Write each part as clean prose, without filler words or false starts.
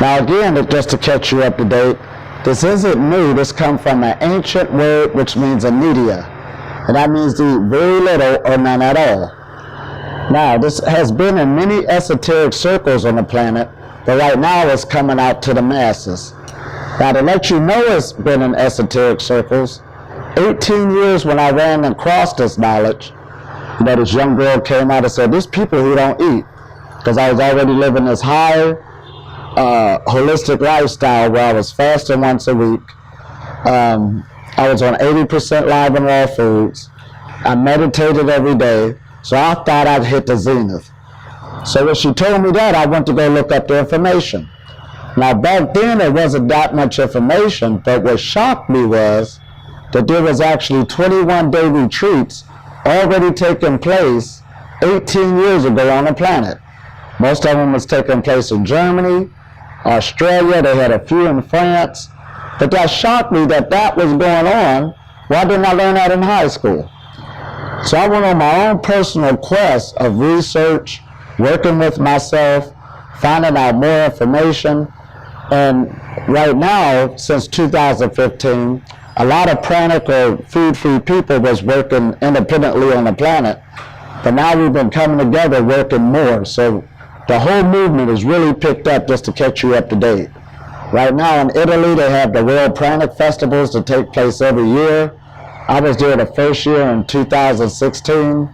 Now again, just to catch you up to date, this isn't new. This comes from an ancient word which means anidia, and that means to eat very little or none at all. Now, this has been in many esoteric circles on the planet, but right now it's coming out to the masses. Now, to let you know it's been in esoteric circles, 18 years when I ran across this knowledge, this young girl came out and said, there's people who don't eat, because I was already living this high holistic lifestyle where I was fasting once a week. I was on 80% live and raw foods. I meditated every day, so I thought I'd hit the zenith. So when she told me that, I went to go look up the information. Now back then there wasn't that much information, but what shocked me was that there was actually 21-day retreats already taking place 18 years ago on the planet. Most of them was taking place in Germany, Australia, they had a few in France, but that shocked me that that was going on. Why didn't I learn that in high school? So I went on my own personal quest of research, working with myself, finding out more information, and right now, since 2015, a lot of pranic or food-free people was working independently on the planet, but now we've been coming together working more. So the whole movement is really picked up, just to catch you up to date. Right now in Italy, they have the World Pranic Festivals that take place every year. I was there the first year in 2016. A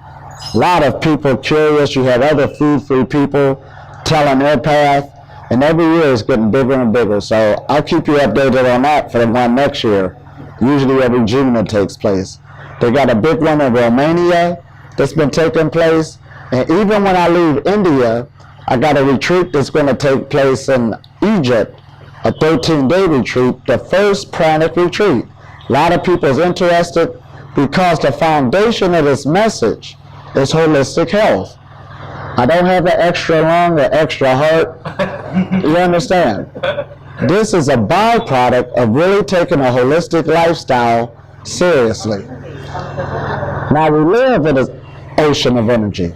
lot of people curious. You have other food-free people telling their path, and every year it's getting bigger and bigger. So I'll keep you updated on that for the one next year. Usually every June it takes place. They got a big one in Romania that's been taking place, and even when I leave India, I got a retreat that's going to take place in Egypt, a 13-day retreat, the first pranic retreat. A lot of people is interested because the foundation of this message is holistic health. I don't have an extra lung or extra heart. You understand? This is a byproduct of really taking a holistic lifestyle seriously. Now we live in an ocean of energy.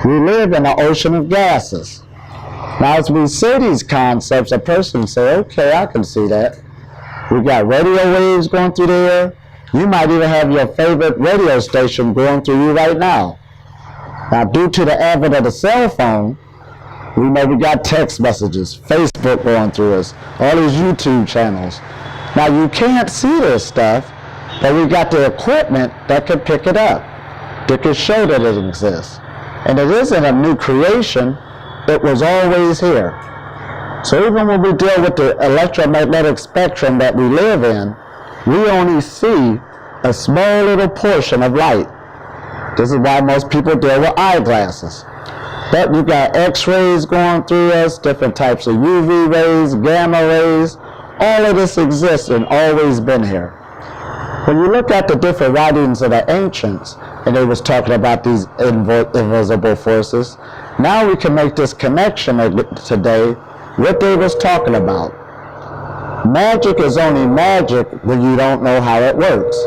We live in an ocean of gases. Now as we say these concepts, a person say, okay, I can see that. We got radio waves going through there. You might even have your favorite radio station going through you right now. Now due to the advent of the cell phone, we know we got text messages, Facebook going through us, all these YouTube channels. Now you can't see this stuff, but we got the equipment that can pick it up, that can show that it exists. And it isn't a new creation, it was always here. So even when we deal with the electromagnetic spectrum that we live in, we only see a small little portion of light. This is why most people deal with eyeglasses. But you got X-rays going through us, different types of UV rays, gamma rays. All of this exists and always been here. When you look at the different writings of the ancients, and they was talking about these invisible forces, now we can make this connection today, what they was talking about. Magic is only magic when you don't know how it works.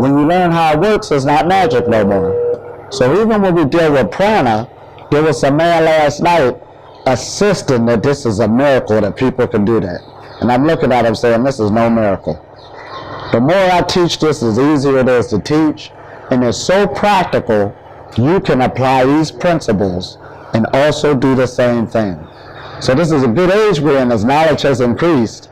When you learn how it works, it's not magic no more. So even when we deal with prana, there was a man last night assisting that this is a miracle that people can do that. And I'm looking at him saying, this is no miracle. The more I teach this, the easier it is to teach. And it's so practical, you can apply these principles and also do the same thing. So this is a good age we're in as knowledge has increased.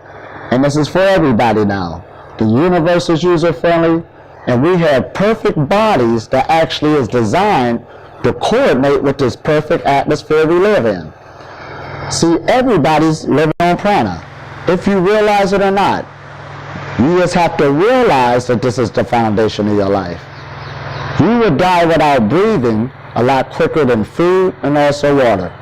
And this is for everybody now. The universe is user-friendly, and we have perfect bodies that actually is designed to coordinate with this perfect atmosphere we live in. See, everybody's living on prana, if you realize it or not. You just have to realize that this is the foundation of your life. You would die without breathing a lot quicker than food and also water.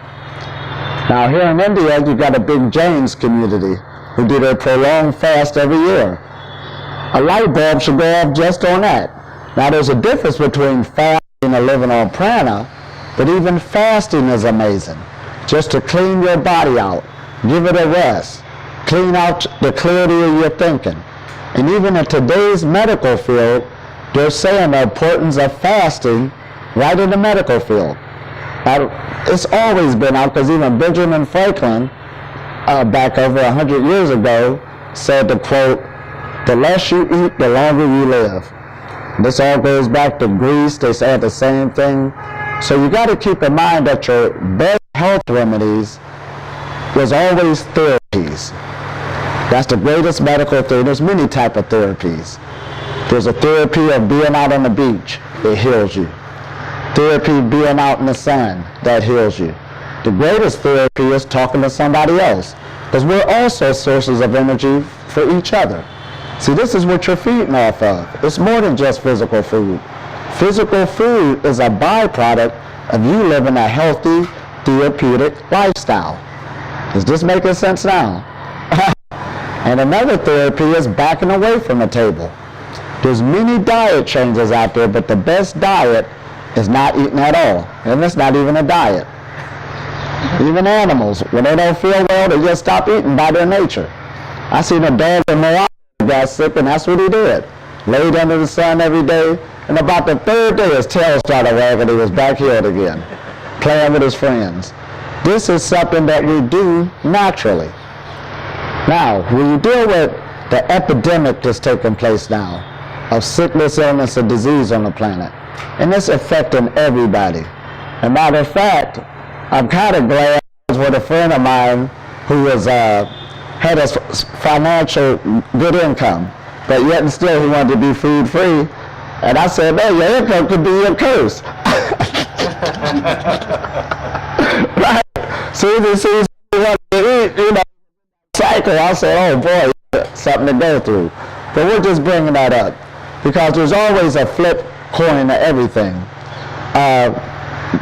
Now here in India, you got a big Jains community who do their prolonged fast every year. A light bulb should go off just on that. Now there's a difference between fasting and living on prana, but even fasting is amazing. Just to clean your body out, give it a rest, clean out the clarity of your thinking. And even in today's medical field, they're saying the importance of fasting right in the medical field. It's always been out, because even Benjamin Franklin back over 100 years ago said to quote, "The less you eat, the longer you live." This all goes back to Greece. They said the same thing. So you got to keep in mind that your best health remedies was always therapies. That's the greatest medical thing. There's many types of therapies. There's a therapy of being out on the beach. It heals you. Therapy of being out in the sun. That heals you. The greatest therapy is talking to somebody else, because we're also sources of energy for each other. See, this is what you're feeding off of. It's more than just physical food. Physical food is a byproduct of you living a healthy, therapeutic lifestyle. Is this making sense now? And another therapy is backing away from the table. There's many diet changes out there, but the best diet is not eating at all. And it's not even a diet. Even animals, when they don't feel well, they just stop eating by their nature. I seen a dog in Morocco got sick, and that's what he did. Laid under the sun every day, and about the third day his tail started wagging. He was back healed again, playing with his friends. This is something that we do naturally. Now, when you deal with the epidemic that's taking place now of sickness, illness, and disease on the planet, and it's affecting everybody. As a matter of fact, I'm kind of glad I was with a friend of mine who was had a financial good income, but yet and still he wanted to be food free. And I said, "Man, your income could be your curse." Right? So this is what you eat, cycle. I said, "Oh boy, something to go through." But we're just bringing that up because there's always a flip coin to everything.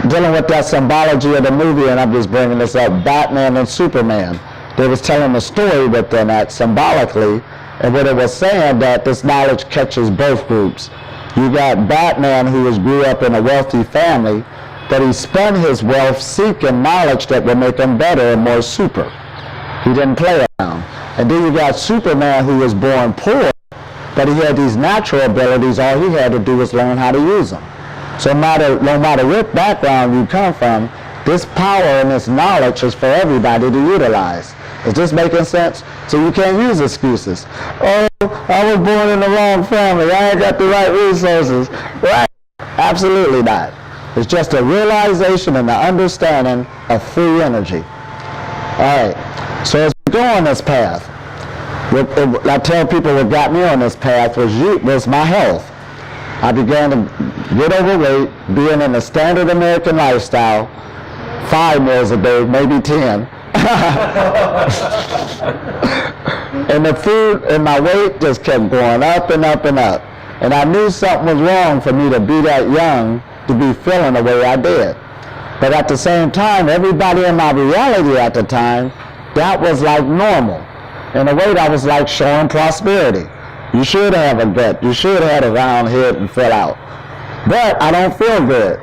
Dealing with that symbology of the movie, and I'm just bringing this up, Batman and Superman. They was telling the story within that symbolically, and what it was saying that this knowledge catches both groups. You got Batman, who grew up in a wealthy family, but he spent his wealth seeking knowledge that would make him better and more super. He didn't play around. And then you got Superman, who was born poor, but he had these natural abilities. All he had to do was learn how to use them. So no matter what background you come from, this power and this knowledge is for everybody to utilize. Is this making sense? So you can't use excuses. "Oh, I was born in the wrong family. I ain't got the right resources." Right? Absolutely not. It's just a realization and the understanding of free energy. All right. So as we go on this path, I tell people what got me on this path was my health. I began to get overweight, being in the standard American lifestyle, 5 meals a day, maybe 10. And the food and my weight just kept going up and up and up. And I knew something was wrong for me to be that young, to be feeling the way I did. But at the same time, everybody in my reality at the time, that was like normal. In a way, that was like showing prosperity. You should have a gut. You should have a round head and fill out. But I don't feel good.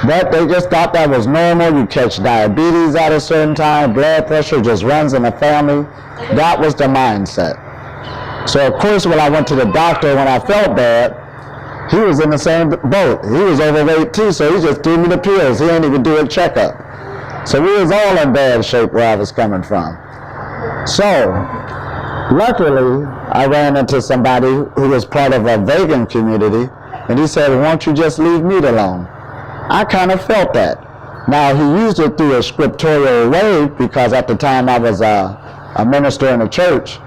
But they just thought that was normal. You catch diabetes at a certain time. Blood pressure just runs in the family. That was the mindset. So of course, when I went to the doctor when I felt bad, he was in the same boat. He was overweight too, so he just threw me the pills. He didn't even do a checkup. So we was all in bad shape where I was coming from. So luckily, I ran into somebody who was part of a vegan community, and he said, "Won't you just leave meat alone?" I kind of felt that. Now, he used it through a scriptural way because at the time I was a minister in a church,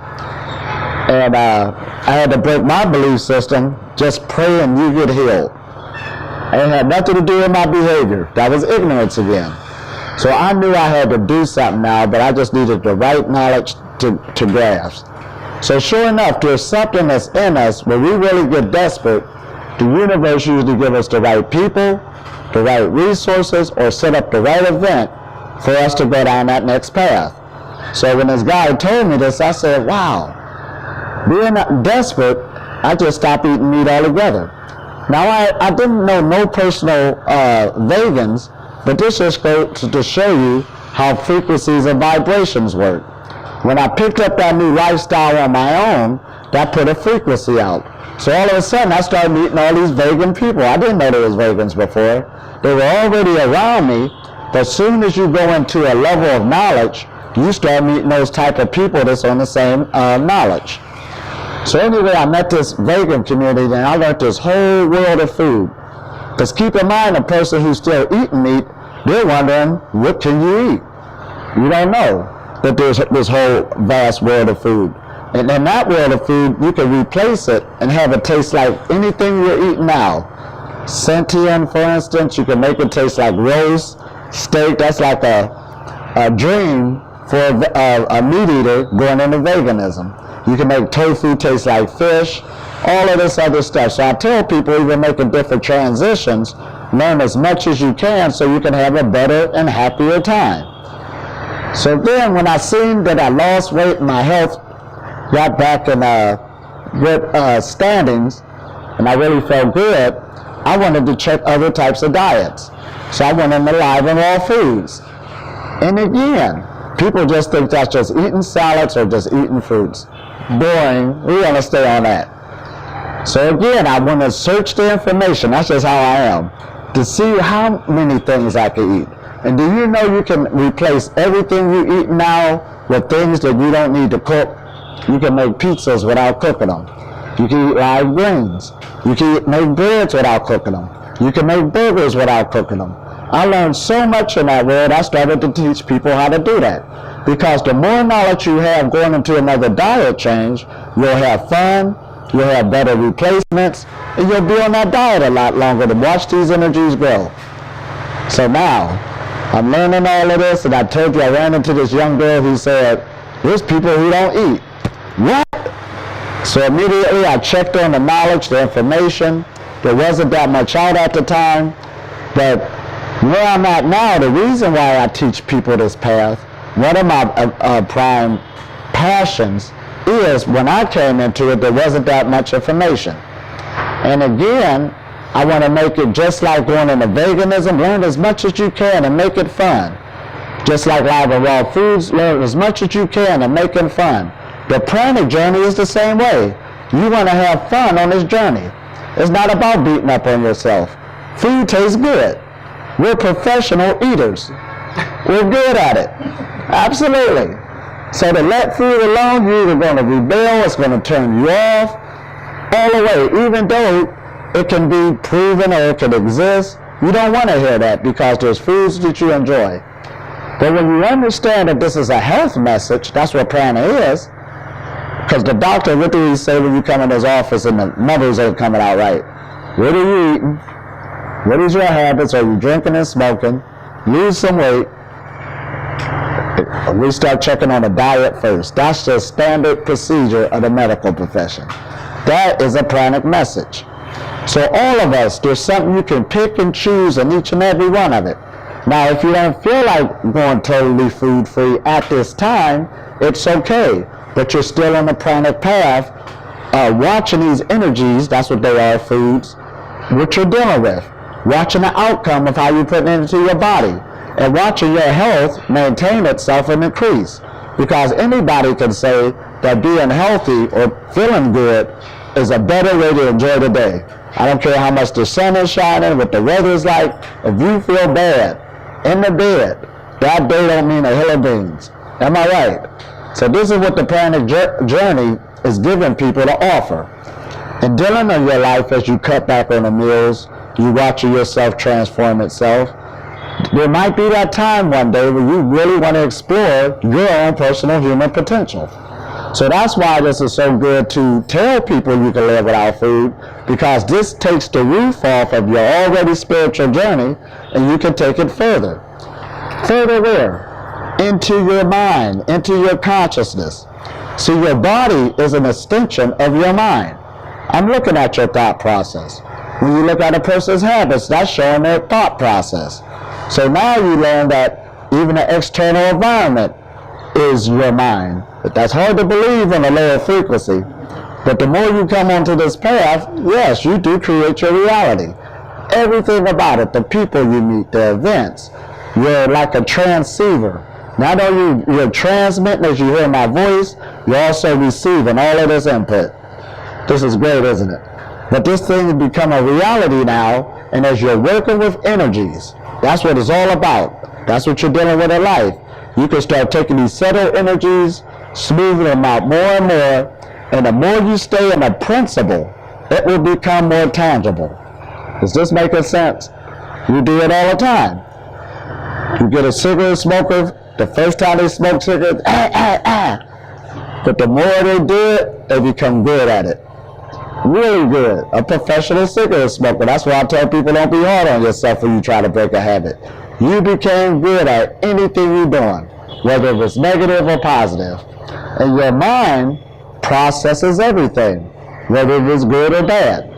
and I had to break my belief system, just pray and you get healed. It had nothing to do with my behavior. That was ignorance again. So I knew I had to do something now, but I just needed the right knowledge to grasp. So sure enough, there's something that's in us when we really get desperate. The universe usually gives us the right people, the right resources, or set up the right event for us to go down that next path. So when this guy told me this, I said, wow, being desperate, I just stopped eating meat altogether. Now I didn't know no personal vegans, but this just goes to show you how frequencies and vibrations work. When I picked up that new lifestyle on my own, that put a frequency out. So all of a sudden, I started meeting all these vegan people. I didn't know there was vegans before. They were already around me, but as soon as you go into a level of knowledge you start meeting those type of people that's on the same knowledge. So anyway, I met this vegan community and I learned this whole world of food. Because keep in mind, a person who's still eating meat, they're wondering, what can you eat? You don't know that there's this whole vast world of food. And in that world of food, you can replace it and have it taste like anything you're eating now. Sentient, for instance, you can make it taste like roast, steak. That's like a dream for a meat eater going into veganism. You can make tofu taste like fish, all of this other stuff. So I tell people, even making different transitions, learn as much as you can so you can have a better and happier time. So then when I seen that I lost weight and my health got back in good standings, and I really felt good, I wanted to check other types of diets. So I went into live and raw foods. And again, people just think that's just eating salads or just eating fruits. Boring. We want to stay on that. So again, I want to search the information. That's just how I am. To see how many things I can eat. And do you know you can replace everything you eat now with things that you don't need to cook? You can make pizzas without cooking them. You can eat live greens. You can make breads without cooking them. You can make burgers without cooking them. I learned so much in that world, I started to teach people how to do that. Because the more knowledge you have going into another diet change, you'll have fun, you'll have better replacements, and you'll be on that diet a lot longer to watch these energies grow. So now, I'm learning all of this, and I told you I ran into this young girl who said, there's people who don't eat. What? So immediately I checked on the knowledge, the information. There wasn't that much out at the time. But where I'm at now, the reason why I teach people this path, one of my prime passions is when I came into it, there wasn't that much information. And again, I want to make it just like going into veganism, learn as much as you can and make it fun. Just like live and raw foods, learn as much as you can and make it fun. The pranic journey is the same way. You want to have fun on this journey. It's not about beating up on yourself. Food tastes good. We're professional eaters. We're good at it. Absolutely. So to let food alone, you're either going to rebel, it's going to turn you off, all the way, even though it can be proven or it can exist. You don't want to hear that because there's foods that you enjoy. But when you understand that this is a health message, that's what prana is. Because the doctor, what do he say when you come in his office and the numbers ain't coming out right? What are you eating? What is your habits? Are you drinking and smoking? Lose some weight. We start checking on the diet first. That's the standard procedure of the medical profession. That is a pranic message. So all of us, there's something you can pick and choose in each and every one of it. Now, if you don't feel like going totally food-free at this time, it's okay. But you're still on the pranic path, watching these energies, that's what they are, foods, what you're dealing with. Watching the outcome of how you put it into your body. And watching your health maintain itself and increase. Because anybody can say that being healthy or feeling good is a better way to enjoy the day. I don't care how much the sun is shining, what the weather is like. If you feel bad in the bed, that day don't mean a hill of beans. Am I right? So this is what the pranic journey is giving people to offer. And dealing in your life as you cut back on the meals, you watch yourself transform itself. There might be that time one day where you really want to explore your own personal human potential. So that's why this is so good to tell people you can live without food, because this takes the roof off of your already spiritual journey and you can take it further. Further where? Into your mind, into your consciousness. So your body is an extension of your mind. I'm looking at your thought process. When you look at a person's habits, that's showing their thought process. So now you learn that even the external environment is your mind. But that's hard to believe on a lower frequency. But the more you come onto this path, yes, you do create your reality. Everything about it, the people you meet, the events. You're like a transceiver. Not only you're transmitting as you hear my voice, you're also receiving all of this input. This is great, isn't it? But this thing has become a reality now, and as you're working with energies, that's what it's all about. That's what you're dealing with in life. you can start taking these subtle energies, smoothing them out more and more, and the more you stay in a principle, it will become more tangible. Is this making sense? We do it all the time. You get a cigarette smoker, the first time they smoke cigarettes, but the more they do it, they become good at it. Really good. A professional cigarette smoker. That's why I tell people, don't be hard on yourself when you try to break a habit. You became good at anything you're doing, whether it was negative or positive. And your mind processes everything, whether it was good or bad.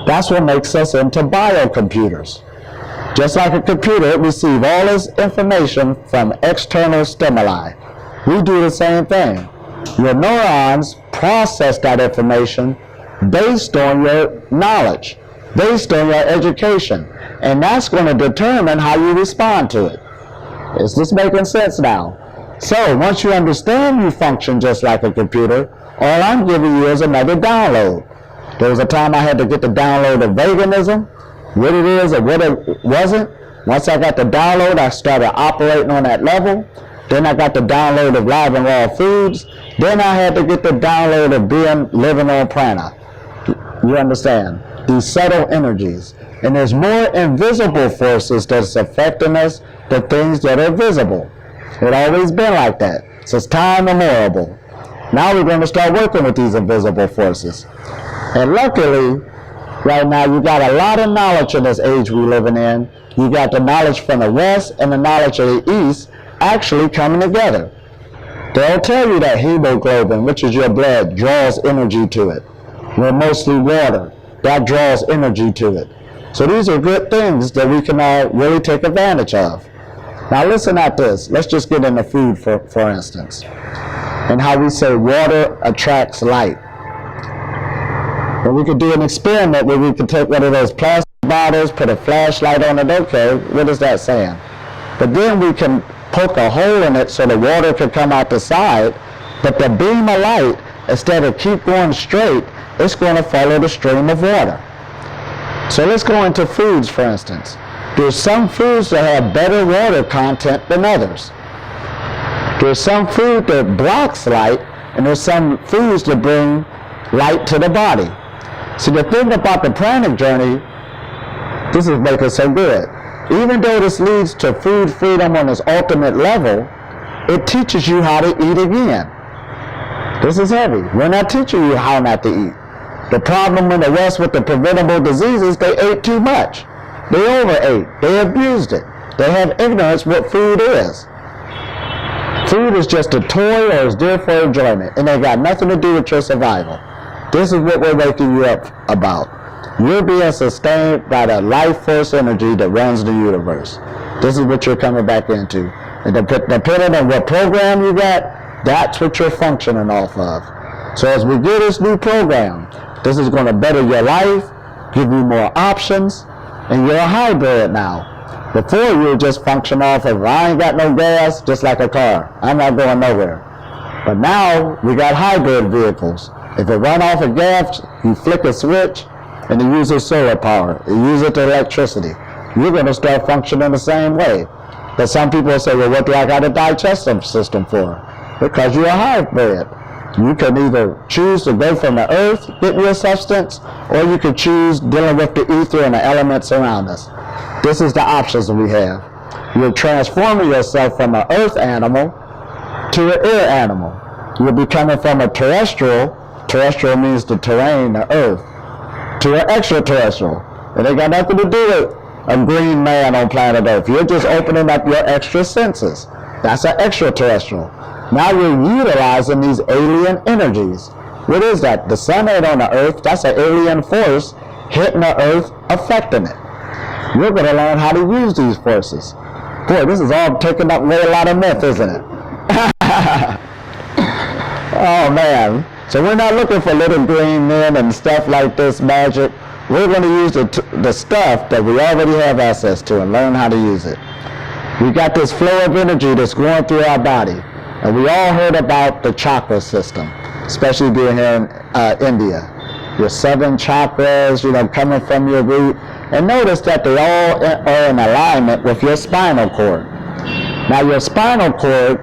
That's what makes us into biocomputers. Just like a computer, it receives all its information from external stimuli. We do the same thing. Your neurons process that information based on your knowledge, based on your education, and that's going to determine how you respond to it. Is this making sense now? So once you understand you function just like a computer, all I'm giving you is another download. There was a time I had to get the download of veganism, what it is and what it wasn't. Once I got the download, I started operating on that level. Then I got the download of live and raw foods. Then I had to get the download of living on prana. You understand? These subtle energies. And there's more invisible forces that's affecting us than things that are visible. It's always been like that since time immemorial. Now we're going to start working with these invisible forces. And luckily, right now you got a lot of knowledge in this age we're living in. You got the knowledge from the West and the knowledge of the East actually coming together. They'll tell you that hemoglobin, which is your blood, draws energy to it. We're mostly water. That draws energy to it. So these are good things that we can really take advantage of. Now listen at this. Let's just get into food for instance. And how we say water attracts light. Well, we could do an experiment where we could take one of those plastic bottles, put a flashlight on it. Okay, what is that saying? But then we can poke a hole in it so the water can come out the side, but the beam of light, instead of keep going straight, it's going to follow the stream of water. So let's go into foods, for instance. There's some foods that have better water content than others. There's some food that blocks light, and there's some foods that bring light to the body. See, the thing about the pranic journey, this is making so good. Even though this leads to food freedom on its ultimate level, it teaches you how to eat again. This is heavy. We're not teaching you how not to eat. The problem in the West with the preventable diseases, they ate too much. They overate. They abused it. They have ignorance what food is. Food is just a toy or is there for enjoyment, and they got nothing to do with your survival. This is what we're waking you up about. You're being sustained by the life force energy that runs the universe. This is what you're coming back into. And depending on what program you got, that's what you're functioning off of. So as we get this new program, this is going to better your life, give you more options, and you're a hybrid now. Before you were just function off of, I ain't got no gas, just like a car. I'm not going nowhere. But now we got hybrid vehicles. If it run off of gas, you flick a switch, and it uses solar power. It uses electricity. You're going to start functioning the same way. But some people say, well, what do I got a digestive system for? Because you're a hybrid. You can either choose to go from the earth, get your substance, or you can choose dealing with the ether and the elements around us. This is the options that we have. You're transforming yourself from an earth animal to an air animal. You're becoming from a terrestrial means the terrain, the earth, to an extraterrestrial. And it got nothing to do with a green man on planet Earth. You're just opening up your extra senses. That's an extraterrestrial. Now you're utilizing these alien energies. What is that? The sun ain't on the earth. That's an alien force hitting the earth, affecting it. You're going to learn how to use these forces. Boy, this is all taking up way a lot of myth, isn't it? Oh, man. So we're not looking for little green men and stuff like this magic. We're going to use the stuff that we already have access to and learn how to use it. We got this flow of energy that's going through our body. And we all heard about the chakra system, especially being here in India. Your 7 chakras, coming from your root. And notice that they all are in alignment with your spinal cord. Now your spinal cord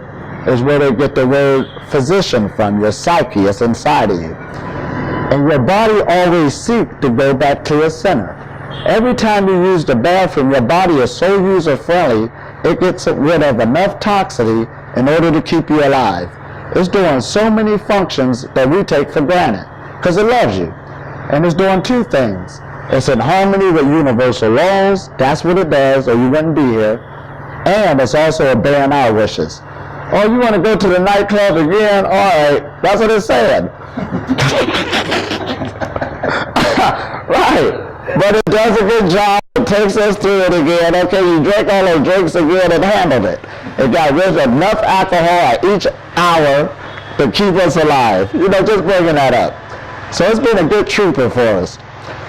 is where they get the word physician from, your psyche, it's inside of you. And your body always seeks to go back to its center. Every time you use the bathroom, your body is so user-friendly, it gets rid of enough toxicity in order to keep you alive. It's doing so many functions that we take for granted, because it loves you. And it's doing two things. It's in harmony with universal laws, that's what it does, or you wouldn't be here. And it's also obeying our wishes. Oh, you want to go to the nightclub again? All right, that's what it's saying. Right, but it does a good job. It takes us through it again. Okay, you drink all those drinks again and handled it. It got rid of enough alcohol at each hour to keep us alive. You know, just bringing that up. So it's been a good trooper for us.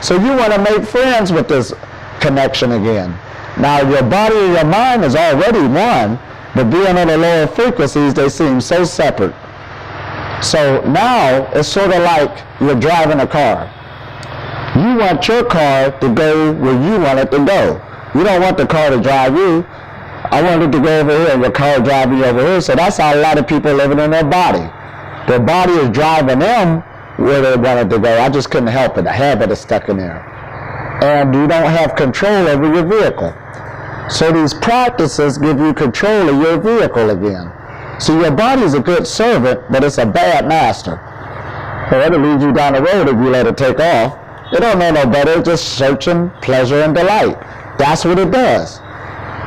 So you want to make friends with this connection again. Now your body and your mind is already one, but being on the lower frequencies, they seem so separate. So now it's sort of like you're driving a car. You want your car to go where you want it to go. You don't want the car to drive you. I want it to go over here and your car driving you over here. So that's how a lot of people living in their body. Their body is driving them where they wanted to go. I just couldn't help it. The habit is stuck in there. And you don't have control over your vehicle. So these practices give you control of your vehicle again. So your body is a good servant, but it's a bad master. So it'll lead you down the road if you let it take off. It don't know no better, it's just searching pleasure and delight. That's what it does.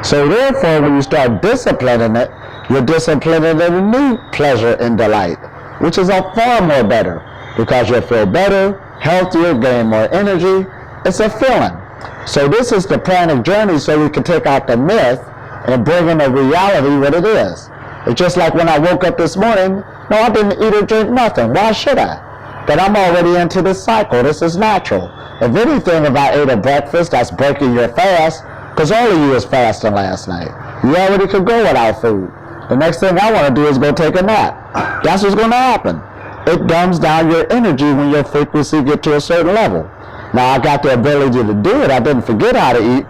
So therefore, when you start disciplining it, you're disciplining it in new pleasure and delight, which is a far more better, because you'll feel better, healthier, gain more energy. It's a feeling. So this is the pranic journey, so we can take out the myth and bring in a reality what it is. It's just like when I woke up this morning, no, I didn't eat or drink nothing. Why should I? But I'm already into this cycle. This is natural. If anything, if I ate a breakfast, that's breaking your fast, because all of you is fasting last night. You already could go without food. The next thing I want to do is go take a nap. That's what's going to happen. It dumbs down your energy when your frequency get to a certain level. Now, I got the ability to do it. I didn't forget how to eat.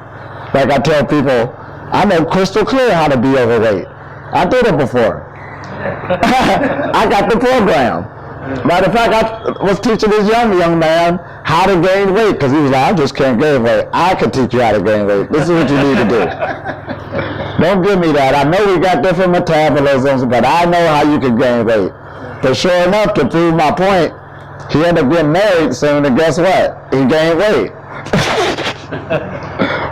Like I tell people, I know crystal clear how to be overweight. I did it before. I got the program. Matter of fact, I was teaching this young man how to gain weight, because he was like, I just can't gain weight. I can teach you how to gain weight. This is what you need to do. Don't give me that. I know we got different metabolisms, but I know how you can gain weight. But sure enough, to prove my point, he ended up getting married soon, and guess what? He gained weight.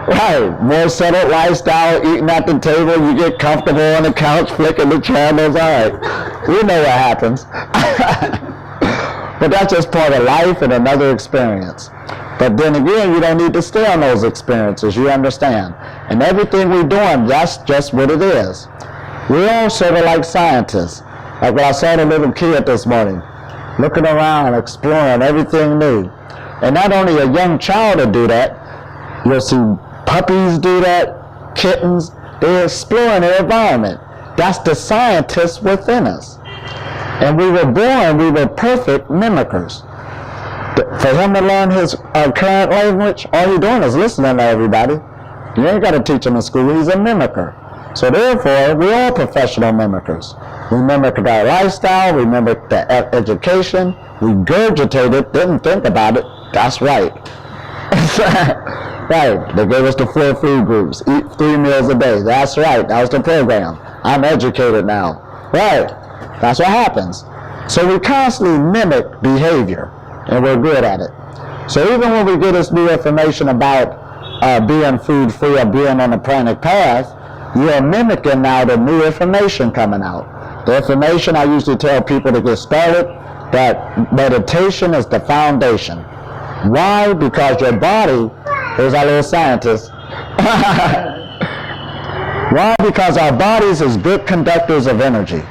Right, more settled lifestyle, eating at the table, you get comfortable on the couch, flicking the channels, all right. We know what happens. But that's just part of life and another experience. But then again, you don't need to stay on those experiences, you understand. And everything we're doing, that's just what it is. We're all sort of like scientists. Like when I saw the little kid this morning, looking around and exploring everything new. And not only a young child to do that, you'll see puppies do that, kittens, they're exploring their environment. That's the scientists within us. And we were born, we were perfect mimickers. For him to learn his current language, all you're doing is listening to everybody. You ain't got to teach him in school, he's a mimicker. So therefore, we're all professional mimickers. We mimic our lifestyle, we mimic the education, we regurgitate it, didn't think about it, that's right. Right, they gave us the 4 food groups, eat 3 meals a day, that's right, that was the program. I'm educated now. Right, that's what happens. So we constantly mimic behavior, and we're good at it. So even when we get this new information about being food free or being on the pranic path, you are mimicking now the new information coming out. The information I usually tell people to get started, that meditation is the foundation. Why? Because your body, here's our little scientist. Why? Because our bodies is good conductors of energy.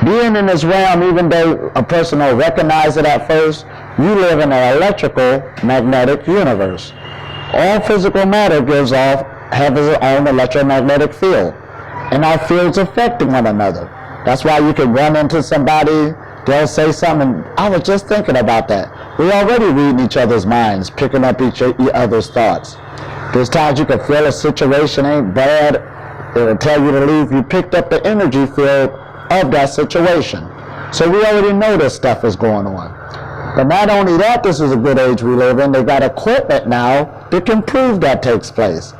Being in this realm, even though a person don't recognize it at first, you live in an electrical magnetic universe. All physical matter gives off, has its own electromagnetic field. And our fields affecting one another. That's why you can run into somebody, they'll say something, I was just thinking about that. We're already reading each other's minds, picking up each other's thoughts. There's times you can feel a situation ain't bad, It will tell you to leave. You picked up the energy field of that situation. So we already know this stuff is going on. But not only that, this is a good age we live in. They got equipment now that can prove that takes place.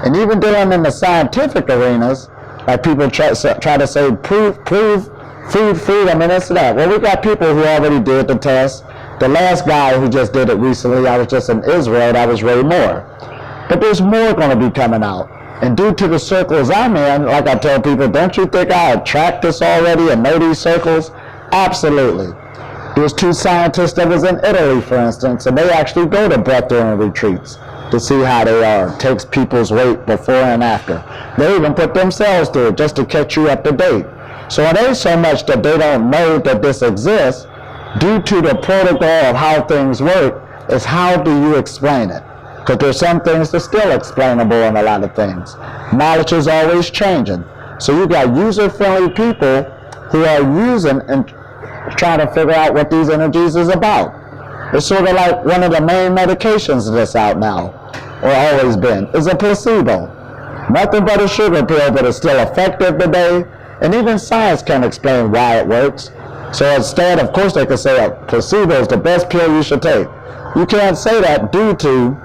And even dealing in the scientific arenas, like people try to say, prove food freedom and this and that. Well, we got people who already did the test. The last guy who just did it recently, I was just in Israel, that was Ray Moore. But there's more going to be coming out. And due to the circles I'm in, like I tell people, don't you think I attract this already and know these circles? Absolutely. There's 2 scientists that was in Italy, for instance, and they actually go to breatharian retreats to see how they are. It takes people's weight before and after. They even put themselves through it just to catch you up to date. So it ain't so much that they don't know that this exists. Due to the protocol of how things work, is how do you explain it? Because there's some things that are still explainable in a lot of things. Knowledge is always changing. So you got user-friendly people who are using and trying to figure out what these energies is about. It's sort of like one of the main medications that's out now, or always been, is a placebo. Nothing but a sugar pill, but it's still effective today, and even science can explain why it works. So instead, of course, they could say a placebo is the best pill you should take. You can't say that due to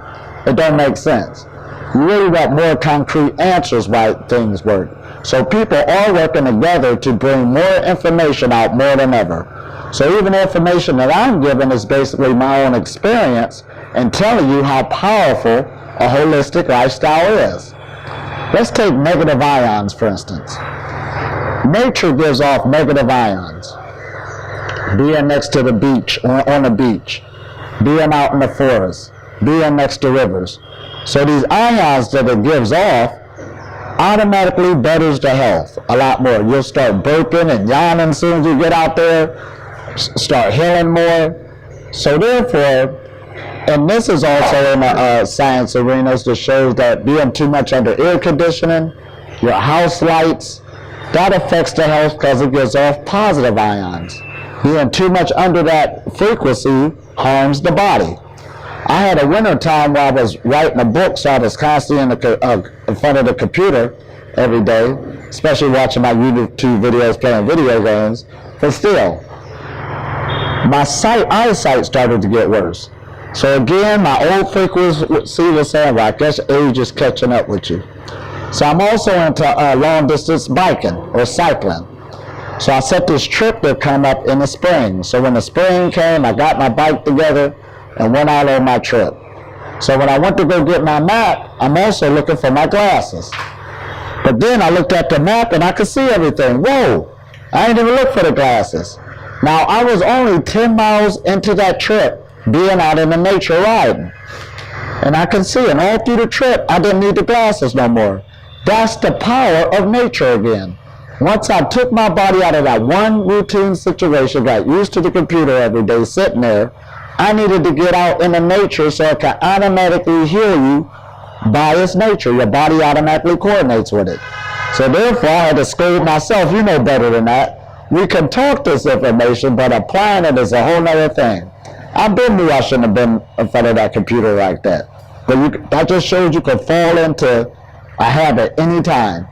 it don't make sense. You really got more concrete answers why things work. So people are working together to bring more information out more than ever. So even the information that I'm giving is basically my own experience and telling you how powerful a holistic lifestyle is. Let's take negative ions, for instance. Nature gives off negative ions. Being next to the beach, or on the beach, being out in the forest, being next to rivers. So these ions that it gives off automatically betters the health a lot more. You'll start burping and yawning as soon as you get out there, start healing more. So therefore, and this is also in the science arenas that shows that being too much under air conditioning, your house lights, that affects the health because it gives off positive ions. Being too much under that frequency harms the body. I had a winter time where I was writing a book, so I was constantly in front of the computer every day, especially watching my YouTube videos, playing video games. But still, my eyesight started to get worse. So again, my old frequency was saying, well, I guess age is catching up with you. So I'm also into long distance biking or cycling. So I set this trip to come up in the spring. So when the spring came, I got my bike together and went out on my trip. So when I went to go get my map, I'm also looking for my glasses. But then I looked at the map and I could see everything. Whoa, I didn't even look for the glasses. Now I was only 10 miles into that trip, being out in the nature riding. And I could see, and all through the trip, I didn't need the glasses no more. That's the power of nature again. Once I took my body out of that one routine situation, got used to the computer every day, sitting there, I needed to get out in the nature so it can automatically heal you by its nature. Your body automatically coordinates with it. So therefore, I had to scold myself. You know better than that. We can talk this information, but applying it is a whole other thing. I've been knew I shouldn't have been in front of that computer like that. But that just shows you could fall into a habit anytime.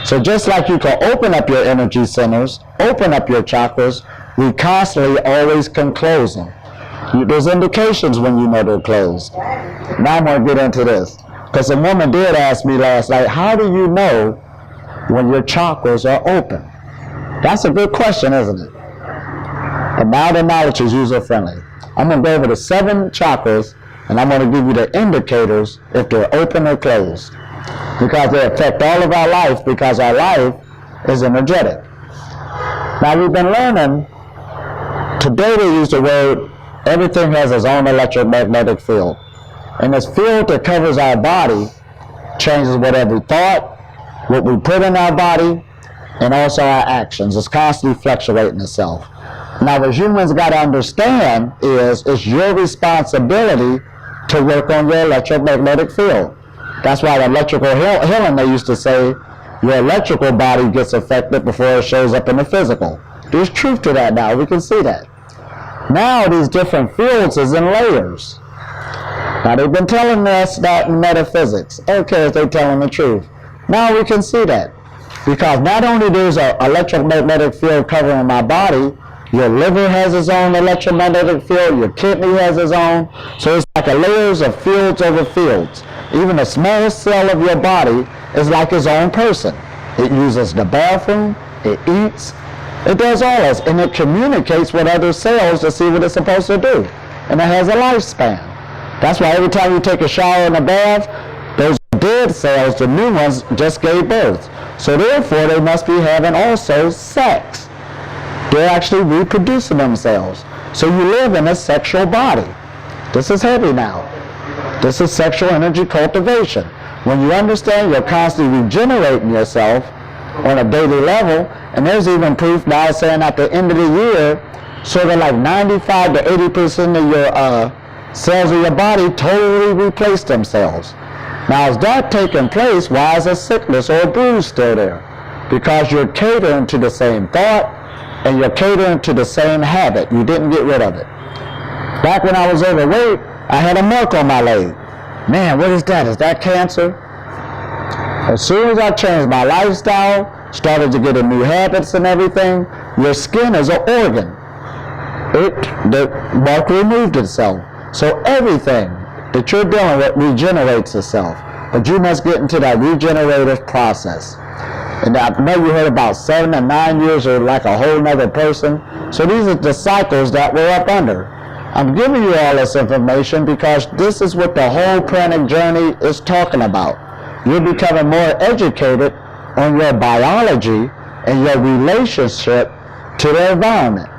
So just like you can open up your energy centers, open up your chakras, we constantly always can close them. There's indications when you know they're closed. Now I'm going to get into this. Because a woman did ask me last night, how do you know when your chakras are open? That's a good question, isn't it? But now the knowledge is user-friendly. I'm going to go over the 7 chakras, and I'm going to give you the indicators if they're open or closed. Because they affect all of our life, because our life is energetic. Now we've been learning, today they use the word, everything has its own electromagnetic field. And this field that covers our body changes whatever we thought, what we put in our body, and also our actions. It's constantly fluctuating itself. Now what humans got to understand is it's your responsibility to work on your electromagnetic field. That's why the electrical healing, they used to say, your electrical body gets affected before it shows up in the physical. There's truth to that now, we can see that. Now these different fields is in layers. Now they've been telling us that in metaphysics. Okay, if they're telling the truth. Now we can see that. Because not only there's an electromagnetic field covering my body, your liver has its own electromagnetic field, your kidney has its own. So it's like a layers of fields over fields. Even a small cell of your body is like its own person. It uses the bathroom, it eats, it does all this, and it communicates with other cells to see what it's supposed to do. And it has a lifespan. That's why every time you take a shower in a bath, those dead cells, the new ones, just gave birth. So therefore, they must be having also sex. They're actually reproducing themselves. So you live in a sexual body. This is heavy now. This is sexual energy cultivation. When you understand you're constantly regenerating yourself on a daily level, and there's even proof now saying at the end of the year, sort of like 95 to 80% of your cells of your body totally replace themselves. Now, is that taking place? Why is a sickness or a bruise still there? Because you're catering to the same thought, and you're catering to the same habit. You didn't get rid of it. Back when I was overweight, I had a mark on my leg. Man, what is that? Is that cancer? As soon as I changed my lifestyle, started to get in new habits and everything, your skin is an organ. The mark removed itself. So everything that you're dealing with regenerates itself. But you must get into that regenerative process. And I know you heard about 7 to 9 years or like a whole nother person. So these are the cycles that we're up under. I'm giving you all this information because this is what the whole pranic journey is talking about. You're becoming more educated on your biology and your relationship to the environment.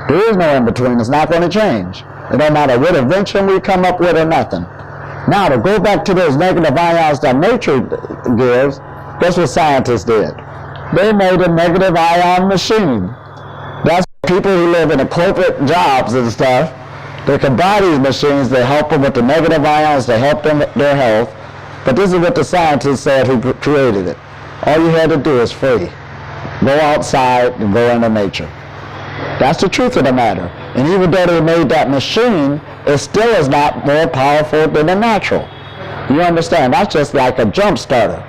There is no in-between. It's not going to change. It don't matter what invention we come up with or nothing. Now, to go back to those negative ions that nature gives, that's what scientists did. They made a negative ion machine. That's people who live in the corporate jobs and stuff. They can buy these machines, they help them with the negative ions, they help them with their health. But this is what the scientists said who created it. All you had to do is free. Go outside and go into nature. That's the truth of the matter. And even though they made that machine, it still is not more powerful than the natural. You understand? That's just like a jump starter.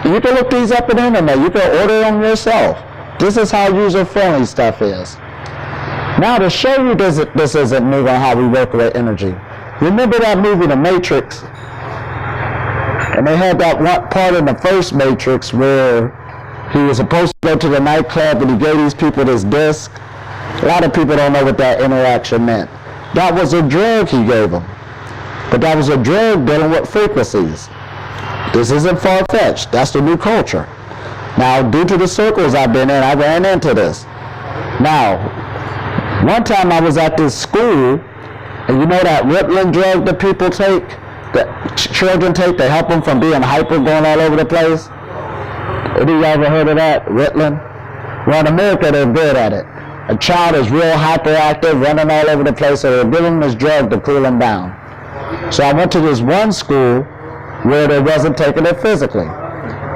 You can look these up on the internet. You can order them yourself. This is how user-friendly stuff is. Now, to show you this isn't new on how we work with energy. Remember that movie, The Matrix? And they had that one part in the first Matrix where he was supposed to go to the nightclub and he gave these people this disc. A lot of people don't know what that interaction meant. That was a drug he gave them. But that was a drug dealing with frequencies. This isn't far-fetched. That's the new culture. Now, due to the circles I've been in, I ran into this. Now, one time I was at this school, and you know that Ritalin drug that people take, that children take to help them from being hyper, going all over the place? Have you ever heard of that, Ritalin? Well, in America, they're good at it. A child is real hyperactive, running all over the place, so they're giving them this drug to cool them down. So I went to this one school where they wasn't taking it physically.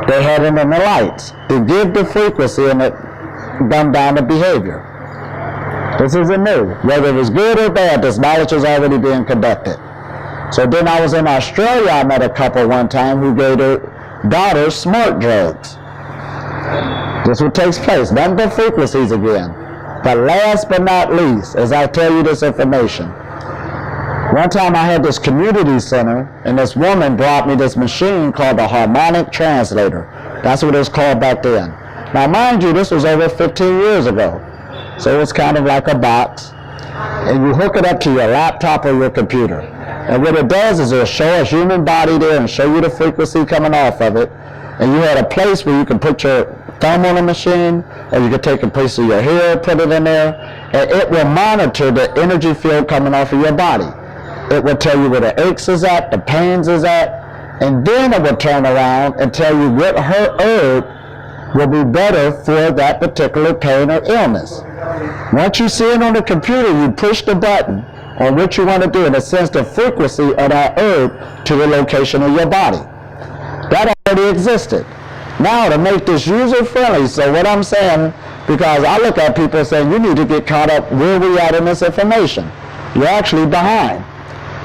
They had it in the lights. They give the frequency and it dumbed down the behavior. This isn't new. Whether it was good or bad, this knowledge is already being conducted. So then I was in Australia. I met a couple one time who gave their daughters smart drugs. This is what takes place. Nothing but frequencies again. But last but not least, as I tell you this information, one time I had this community center, and this woman brought me this machine called a harmonic translator. That's what it was called back then. Now, mind you, this was over 15 years ago. So it's kind of like a box, and you hook it up to your laptop or your computer. And what it does is it'll show a human body there and show you the frequency coming off of it. And you had a place where you can put your thumb on the machine, or you could take a piece of your hair, put it in there, and it will monitor the energy field coming off of your body. It will tell you where the aches is at, the pains is at, and then it will turn around and tell you what herb will be better for that particular pain or illness. Once you see it on the computer, you push the button on what you want to do, and it sends the frequency of that herb to the location of your body. That already existed. Now, to make this user-friendly, so what I'm saying, because I look at people saying, you need to get caught up where we at in this information. You're actually behind.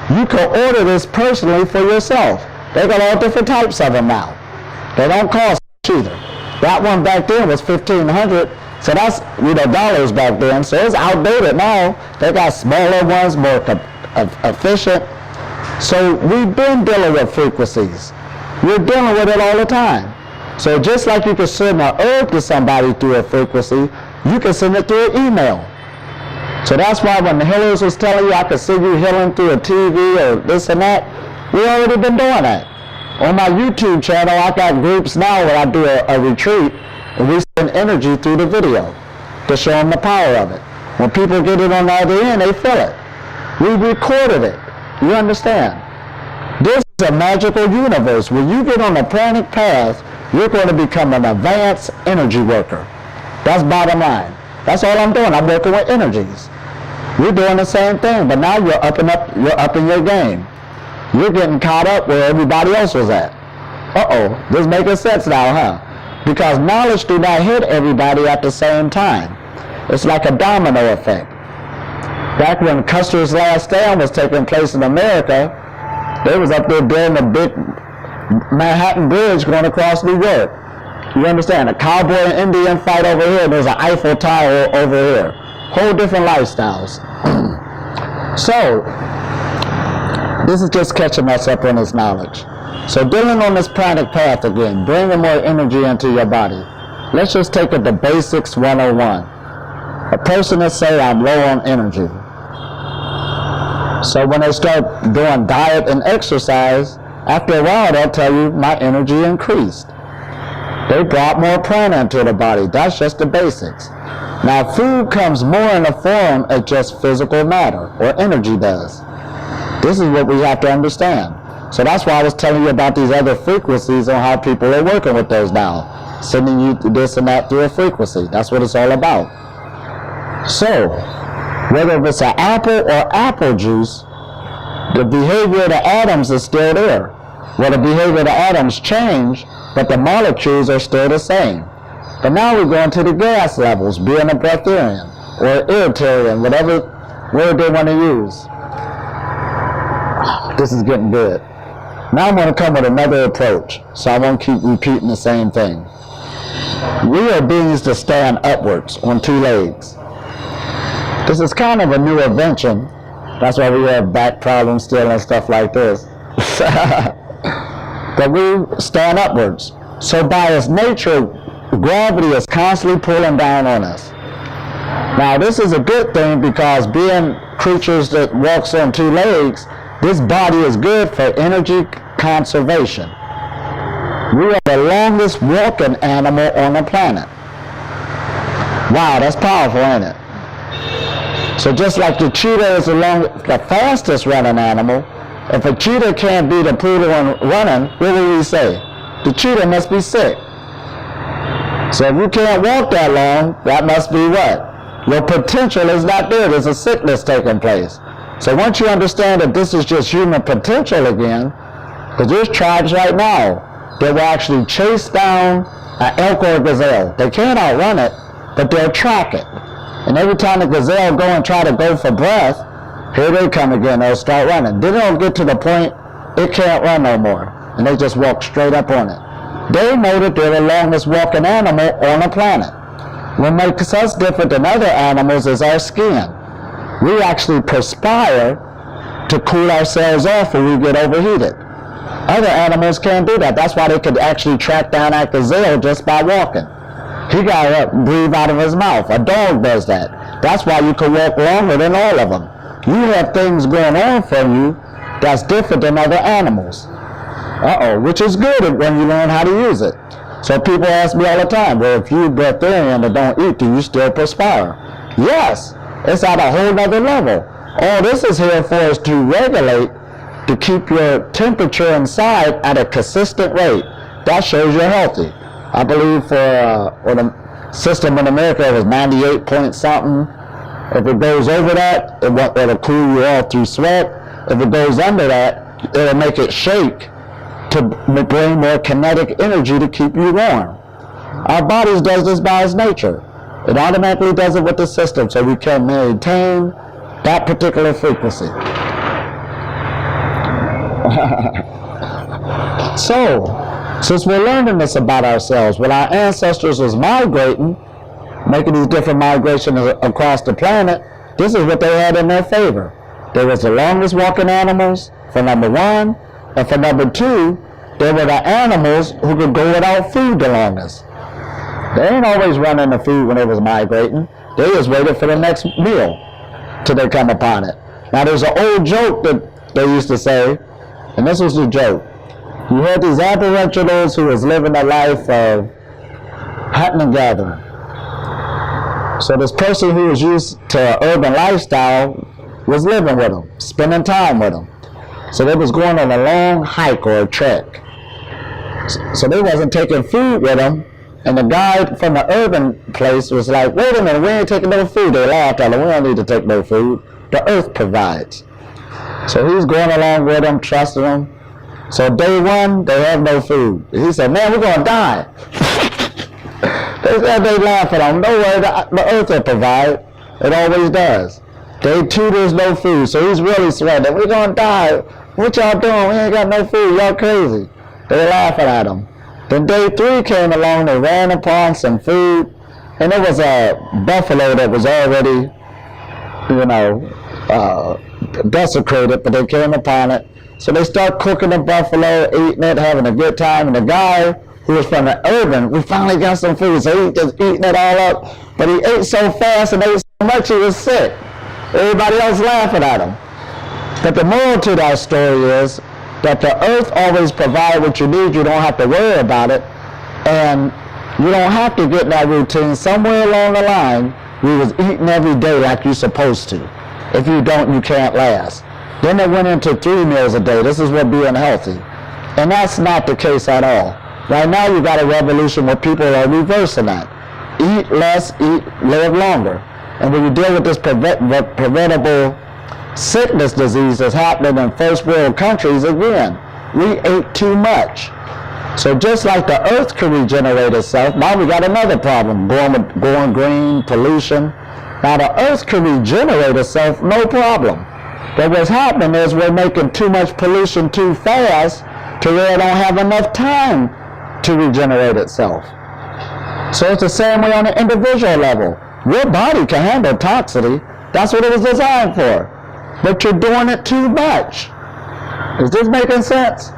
You can order this personally for yourself. They got all different types of them now. They don't cost much either. That one back then was $1,500, so that's, dollars back then, so it's outdated now. They got smaller ones, more efficient. So we've been dealing with frequencies. We're dealing with it all the time. So just like you can send an herb to somebody through a frequency, you can send it through an email. So that's why when the healers was telling you I could send you healing through a TV or this and that, we already been doing that. On my YouTube channel, I got groups now where I do a retreat, and we send energy through the video to show them the power of it. When people get it on the other end, they feel it. We recorded it. You understand? This is a magical universe. When you get on the pranic path, you're going to become an advanced energy worker. That's bottom line. That's all I'm doing. I'm working with energies. You're doing the same thing, but now you're upping your game. You're getting caught up where everybody else was at. This making sense now, huh? Because knowledge do not hit everybody at the same time. It's like a domino effect. Back when Custer's last stand was taking place in America, they was up there building the big Manhattan Bridge going across New York. You understand? A cowboy and Indian fight over here, there's an Eiffel Tower over here. Whole different lifestyles. So, this is just catching us up on this knowledge. So dealing on this pranic path again, bringing more energy into your body. Let's just take it to basics 101. A person that say I'm low on energy. So when they start doing diet and exercise, after a while they'll tell you my energy increased. They brought more prana into the body. That's just the basics. Now food comes more in the form of just physical matter, or energy does. This is what we have to understand. So that's why I was telling you about these other frequencies on how people are working with those now. Sending you this and that through a frequency. That's what it's all about. So, whether it's an apple or apple juice, the behavior of the atoms is still there. Well, the behavior of the atoms change, but the molecules are still the same. But now we're going to the gas levels, being a breatharian or Elitom, whatever word they want to use. This is getting good. Now I'm going to come with another approach, so I won't keep repeating the same thing. We are beings to stand upwards on two legs. This is kind of a new invention. That's why we have back problems still and stuff like this. But we stand upwards. So by its nature, gravity is constantly pulling down on us. Now this is a good thing because being creatures that walks on two legs, this body is good for energy conservation. We are the longest walking animal on the planet. Wow, that's powerful, ain't it? So just like the cheetah is the fastest running animal, if a cheetah can't beat a poodle in running, what will we say? The cheetah must be sick. So if you can't walk that long, that must be what? Your potential is not there. There's a sickness taking place. So once you understand that this is just human potential again, because there's tribes right now that will actually chase down an elk or a gazelle. They can't outrun it, but they'll track it. And every time the gazelle go and try to go for breath, here they come again, they'll start running. Then they'll get to the point it can't run no more. And they just walk straight up on it. They know that they're the longest walking animal on the planet. What makes us different than other animals is our skin. We actually perspire to cool ourselves off when we get overheated. Other animals can't do that. That's why they could actually track down that gazelle just by walking. He got to breathe out of his mouth. A dog does that. That's why you can walk longer than all of them. You have things going on for you that's different than other animals. Which is good when you learn how to use it. So people ask me all the time, well, if you're breatharian and don't eat, do you still perspire? Yes, it's at a whole nother level. All this is here for is to regulate, to keep your temperature inside at a consistent rate. That shows you're healthy. I believe for the system in America, it was 98 point something. If it goes over that, it'll cool you off through sweat. If it goes under that, it'll make it shake to bring more kinetic energy to keep you warm. Our bodies does this by its nature. It automatically does it with the system, so we can maintain that particular frequency. So, Since we're learning this about ourselves, when our ancestors was migrating, making these different migrations across the planet, this is what they had in their favor. They was the longest walking animals, for number one, and for number two, they were the animals who could go without food the longest. They ain't always running the food when they was migrating. They just waited for the next meal till they come upon it. Now there's an old joke that they used to say, and this was the joke. You had these aboriginals who was living a life of hunting and gathering. So this person who was used to an urban lifestyle was living with them, spending time with them. So they was going on a long hike or a trek. So they wasn't taking food with them. And the guy from the urban place was like, wait a minute, we ain't taking no food. They laughed at him, we don't need to take no food. The earth provides. So he's going along with them, trusting them. So day one, they have no food. He said, man, we're going to die. They said they laugh at him. No way, the earth will provide. It always does. Day two, there's no food. So he's really sweating. We're going to die. What y'all doing? We ain't got no food. Y'all crazy. They laughing at him. Then day three came along. They ran upon some food. And it was a buffalo that was already, desecrated, but they came upon it. So they start cooking the buffalo, eating it, having a good time. And the guy who was from the urban, we finally got some food. So he just eating it all up. But he ate so fast and ate so much he was sick. Everybody else laughing at him. But the moral to that story is that the earth always provides what you need. You don't have to worry about it. And you don't have to get in that routine. Somewhere along the line, we was eating every day like you're supposed to. If you don't, you can't last. Then they went into 3 meals a day. This is what being healthy. And that's not the case at all. Right now you got a revolution where people are reversing that. Eat less, live longer. And when you deal with this preventable sickness disease that's happening in first world countries, again, we ate too much. So just like the earth can regenerate itself, now we got another problem, going green, pollution. Now the earth can regenerate itself, no problem. But what's happening is we're making too much pollution too fast to where it don't have enough time to regenerate itself. So it's the same way on an individual level. Your body can handle toxicity. That's what it was designed for. But you're doing it too much. Is this making sense?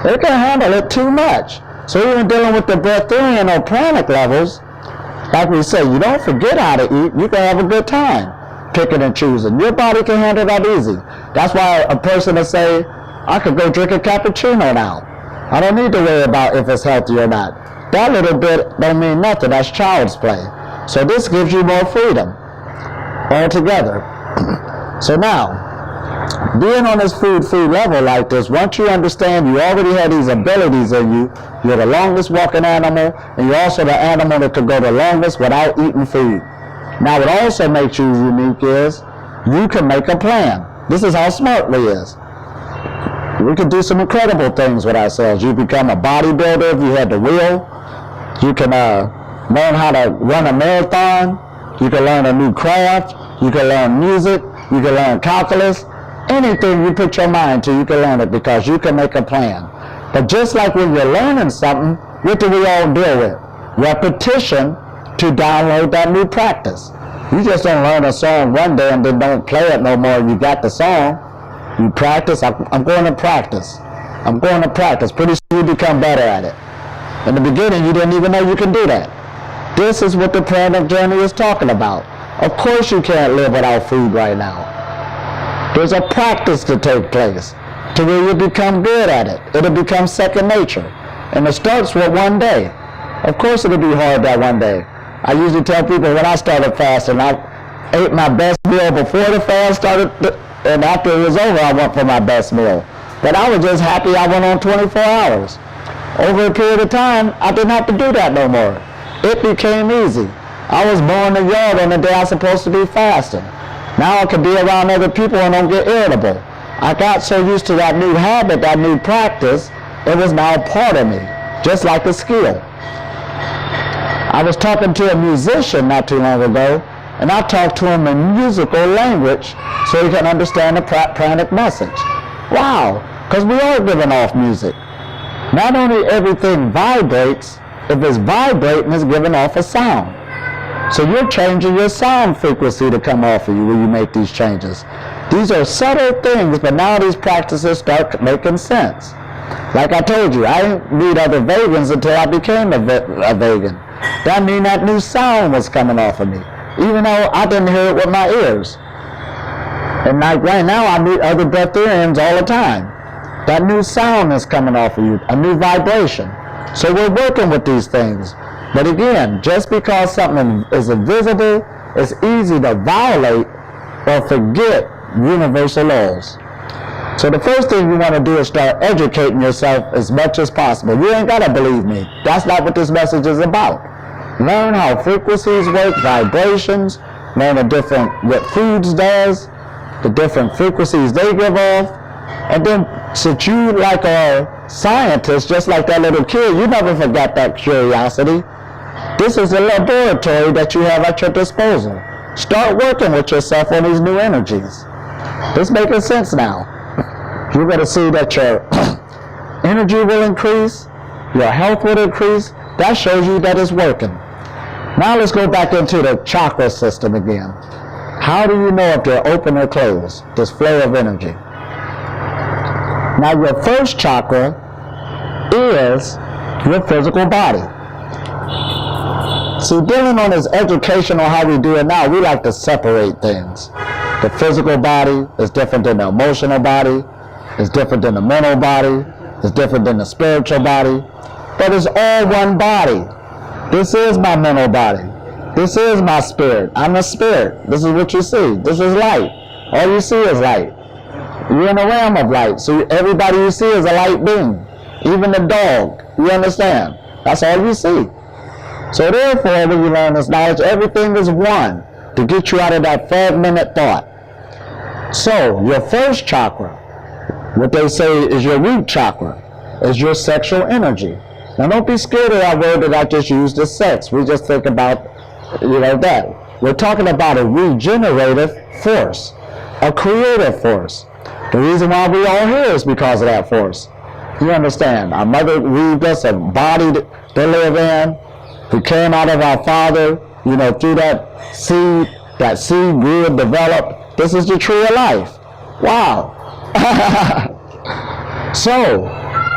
It can handle it too much. So even dealing with the breatharian or pranic levels, like we say, you don't forget how to eat. You can have a good time picking and choosing. Your body can handle that easy. That's why a person will say, I could go drink a cappuccino now. I don't need to worry about if it's healthy or not. That little bit don't mean nothing. That's child's play. So this gives you more freedom altogether. So now, being on this food level like this, once you understand you already have these abilities in you, you're the longest walking animal, and you're also the animal that could go the longest without eating food. Now what also makes you unique is you can make a plan. This is how smart we is. We can do some incredible things with ourselves. You become a bodybuilder if you had the will. You can learn how to run a marathon. You can learn a new craft. You can learn music. You can learn calculus. Anything you put your mind to, you can learn it because you can make a plan. But just like when you're learning something, what do we all deal with? Repetition to download that new practice. You just don't learn a song one day and then don't play it no more. You got the song. You practice. I'm going to practice. I'm going to practice. Pretty soon you become better at it. In the beginning, you didn't even know you could do that. This is what the pranic journey is talking about. Of course you can't live without food right now. There's a practice to take place to where you become good at it. It'll become second nature. And it starts with one day. Of course it'll be hard that one day. I usually tell people when I started fasting, I ate my best meal before the fast started, and after it was over, I went for my best meal. But I was just happy I went on 24 hours. Over a period of time, I didn't have to do that no more. It became easy. I was mowing the yard on the day I was supposed to be fasting. Now I could be around other people and don't get irritable. I got so used to that new habit, that new practice, it was now part of me, just like a skill. I was talking to a musician not too long ago, and I talked to him in musical language so he can understand the pranic message. Wow, because we are giving off music. Not only everything vibrates, if it's vibrating, it's giving off a sound. So you're changing your sound frequency to come off of you when you make these changes. These are subtle things, but now these practices start making sense. Like I told you, I didn't meet other vegans until I became a vegan. That means that new sound was coming off of me, even though I didn't hear it with my ears. And like right now, I meet other breatharians all the time. That new sound is coming off of you, a new vibration. So we're working with these things. But again, just because something is invisible, it's easy to violate or forget universal laws. So the first thing you want to do is start educating yourself as much as possible. You ain't got to believe me. That's not what this message is about. Learn how frequencies work, vibrations, learn what foods does, the different frequencies they give off, and then since you like a scientist, just like that little kid, you never forgot that curiosity. This is a laboratory that you have at your disposal. Start working with yourself on these new energies. This making sense now. You're going to see that your energy will increase, your health will increase. That shows you that it's working. Now let's go back into the chakra system again. How do you know if they're open or closed? This flow of energy. Now your first chakra is your physical body. See, dealing on this education on how we do it now, we like to separate things. The physical body is different than the emotional body, it's different than the mental body, it's different than the spiritual body, but it's all one body. This is my mental body. This is my spirit. I'm a spirit. This is what you see. This is light. All you see is light. You're in a realm of light, so everybody you see is a light being. Even the dog, you understand? That's all you see. So therefore, when you learn this knowledge, everything is one to get you out of that fragmented thought. So, your first chakra, what they say is your root chakra, is your sexual energy. Now don't be scared of that word that I just used as sex. We just think about, that. We're talking about a regenerative force, a creative force. The reason why we all here is because of that force. You understand? Our mother weaved us a body to live in. We came out of our father, through that seed grew and developed. This is the tree of life. Wow. So,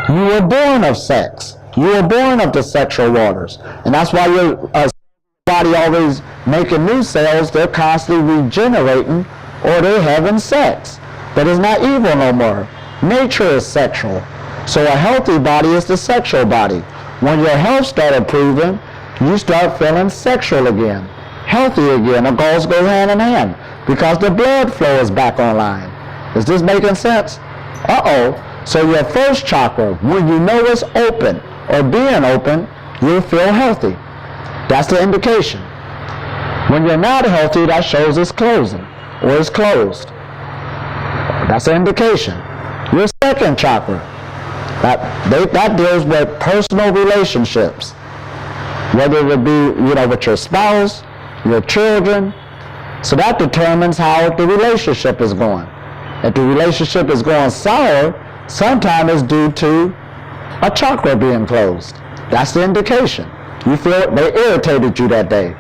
you were born of sex. You were born of the sexual waters. And that's why your body always making new cells. They're constantly regenerating or they're having sex. But it's not evil no more. Nature is sexual. So a healthy body is the sexual body. When your health starts improving, you start feeling sexual again, healthy again. The goals go hand in hand because the blood flow is back online. Is this making sense? So your first chakra, when you know it's open or being open, you'll feel healthy. That's the indication. When you're not healthy, that shows it's closing or it's closed. That's an indication. Your second chakra, that deals with personal relationships. Whether it be, with your spouse, your children. So that determines how the relationship is going. If the relationship is going sour, sometimes it's due to a chakra being closed. That's the indication. You feel they irritated you that day.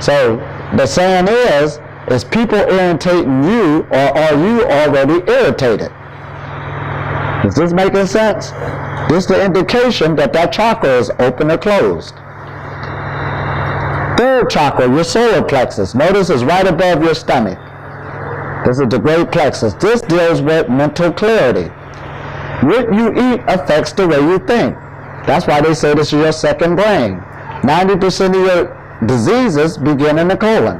So the saying is people irritating you or are you already irritated? Is this making sense? This is the indication that chakra is open or closed. Third chakra, your solar plexus. Notice it's right above your stomach. This is the great plexus. This deals with mental clarity. What you eat affects the way you think. That's why they say this is your second brain. 90% of your diseases begin in the colon.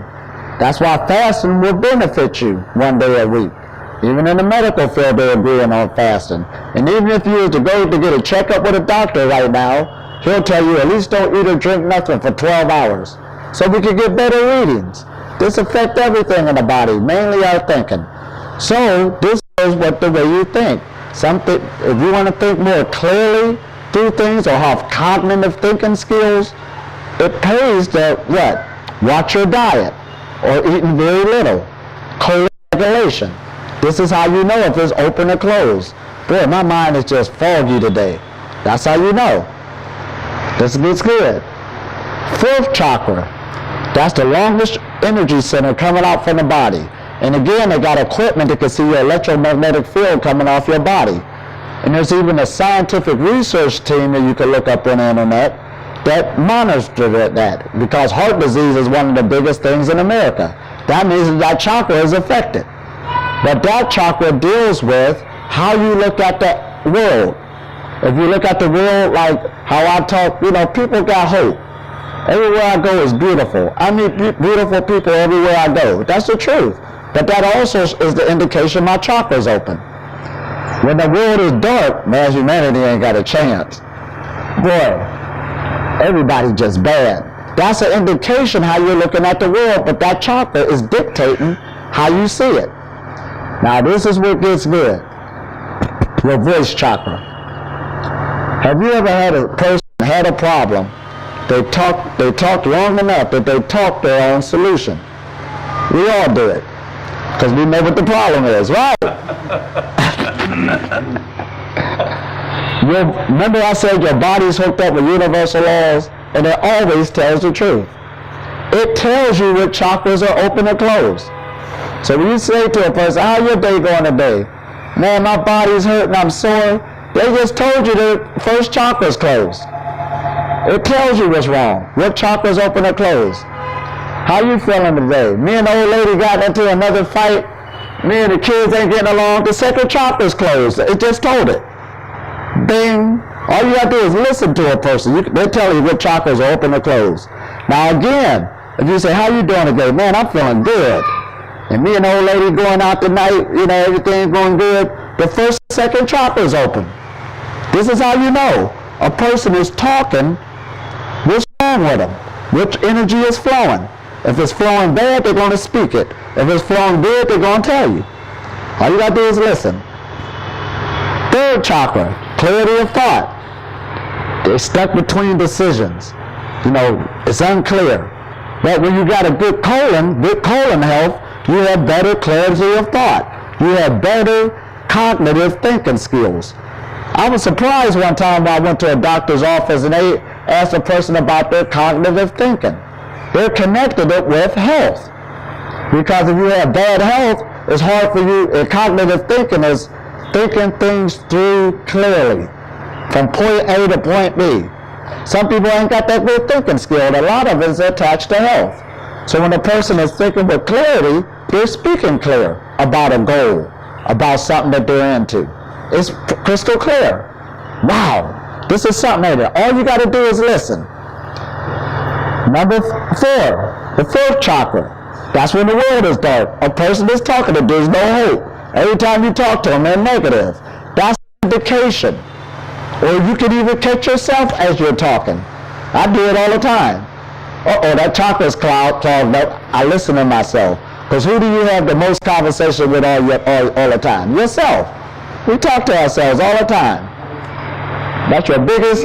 That's why fasting will benefit you one day a week. Even in the medical field, they're agreeing on fasting. And even if you were to go to get a checkup with a doctor right now, he'll tell you at least don't eat or drink nothing for 12 hours. So we can get better readings. This affects everything in the body, mainly our thinking. So this is what the way you think. If you want to think more clearly through things or have cognitive thinking skills, it pays to watch your diet or eating very little. Co-regulation. This is how you know if it's open or closed. Boy, my mind is just foggy today. That's how you know. This gets good. Fourth chakra. That's the longest energy center coming out from the body. And again, they got equipment that can see your electromagnetic field coming off your body. And there's even a scientific research team that you can look up on the internet that monitors that, because heart disease is one of the biggest things in America. That means that chakra is affected. But that chakra deals with how you look at the world. If you look at the world like how I talk, people got hope. Everywhere I go is beautiful. I meet beautiful people everywhere I go. That's the truth. But that also is the indication my chakra's open. When the world is dark, man, humanity ain't got a chance. Boy, everybody just bad. That's an indication how you're looking at the world, but that chakra is dictating how you see it. Now this is what gets good. Your voice chakra. Have you ever had a person had a problem? They talked long enough that they talked their own solution. We all do it, because we know what the problem is, right? Remember I said your body's hooked up with universal laws, and it always tells the truth. It tells you what chakras are open or closed. So when you say to a person, how your day going today? Man, my body's hurting, I'm sore. They just told you the first chakra's closed. It tells you what's wrong. What chakra's open or closed. How you feeling today? Me and the old lady got into another fight. Me and the kids ain't getting along. The second chakra's closed. It just told it. Bing. All you got to do is listen to a person. They tell you what chakras are open or closed. Now again, if you say, how you doing today? Man, I'm feeling good. And me and the old lady going out tonight, everything going good. The first and second chakra is open. This is how you know a person is talking. What's wrong with them? Which energy is flowing? If it's flowing bad, they're going to speak it. If it's flowing good, they're going to tell you. All you got to do is listen. Third chakra, clarity of thought. They're stuck between decisions. It's unclear. But when you got a good colon health, you have better clarity of thought. You have better cognitive thinking skills. I was surprised one time when I went to a doctor's office and they asked a person about their cognitive thinking. They're connected it with health. Because if you have bad health, it's hard for you. Cognitive thinking is thinking things through clearly, from point A to point B. Some people ain't got that good thinking skill. A lot of it is attached to health. So when a person is thinking with clarity, they're speaking clear about a goal, about something that they're into. It's crystal clear. Wow, this is something ain't it? All you got to do is listen. Number 4, the fourth chakra. That's when the world is dark. A person is talking to you, there's no hope. Every time you talk to them, they're negative. That's an indication. Or you can even catch yourself as you're talking. I do it all the time. That chakra's clogged up. I listen to myself. Because who do you have the most conversation with all the time? Yourself. We talk to ourselves all the time. That's your biggest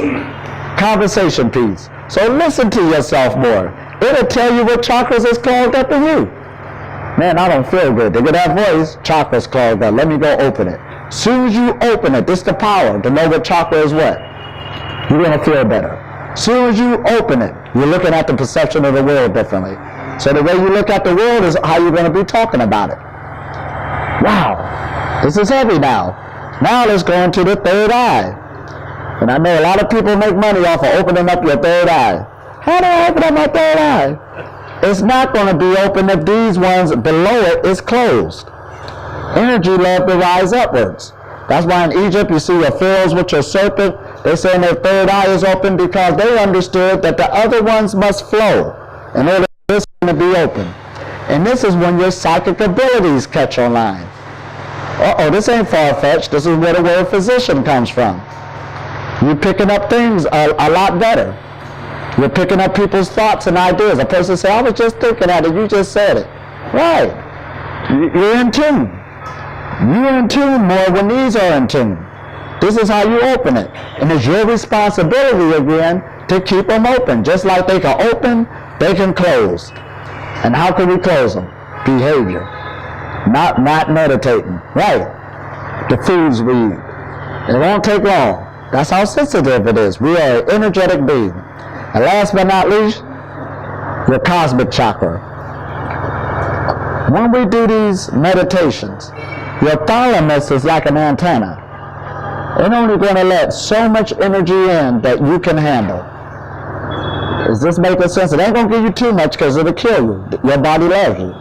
conversation piece. So listen to yourself more. It'll tell you what chakras is clogged up in you. Man, I don't feel good. Look at that voice, chakra's clogged up. Let me go open it. As soon as you open it, this is the power to know what chakra is what. You're going to feel better. As soon as you open it, you're looking at the perception of the world differently. So the way you look at the world is how you're going to be talking about it. Wow, this is heavy now. Now let's go into the third eye. And I know a lot of people make money off of opening up your third eye. How do I open up my third eye? It's not going to be open if these ones below it is closed. Energy love to rise upwards. That's why in Egypt you see your pharaohs with your serpent. They say their third eye is open because they understood that the other ones must flow in order for this one to be open. And this is when your psychic abilities catch online. This ain't far-fetched. This is where the word physician comes from. You're picking up things a lot better. You're picking up people's thoughts and ideas. A person says, I was just thinking that and you just said it. Right. You're in tune. You're in tune more when these are in tune. This is how you open it. And it's your responsibility again to keep them open. Just like they can open, they can close. And how can we close them? Behavior. Not meditating. Right. The foods we eat. It won't take long. That's how sensitive it is. We are an energetic being. And last but not least, your cosmic chakra. When we do these meditations, your thalamus is like an antenna. It's only going to let so much energy in that you can handle. Is this making sense? It ain't going to give you too much because it'll kill you. Your body loves you.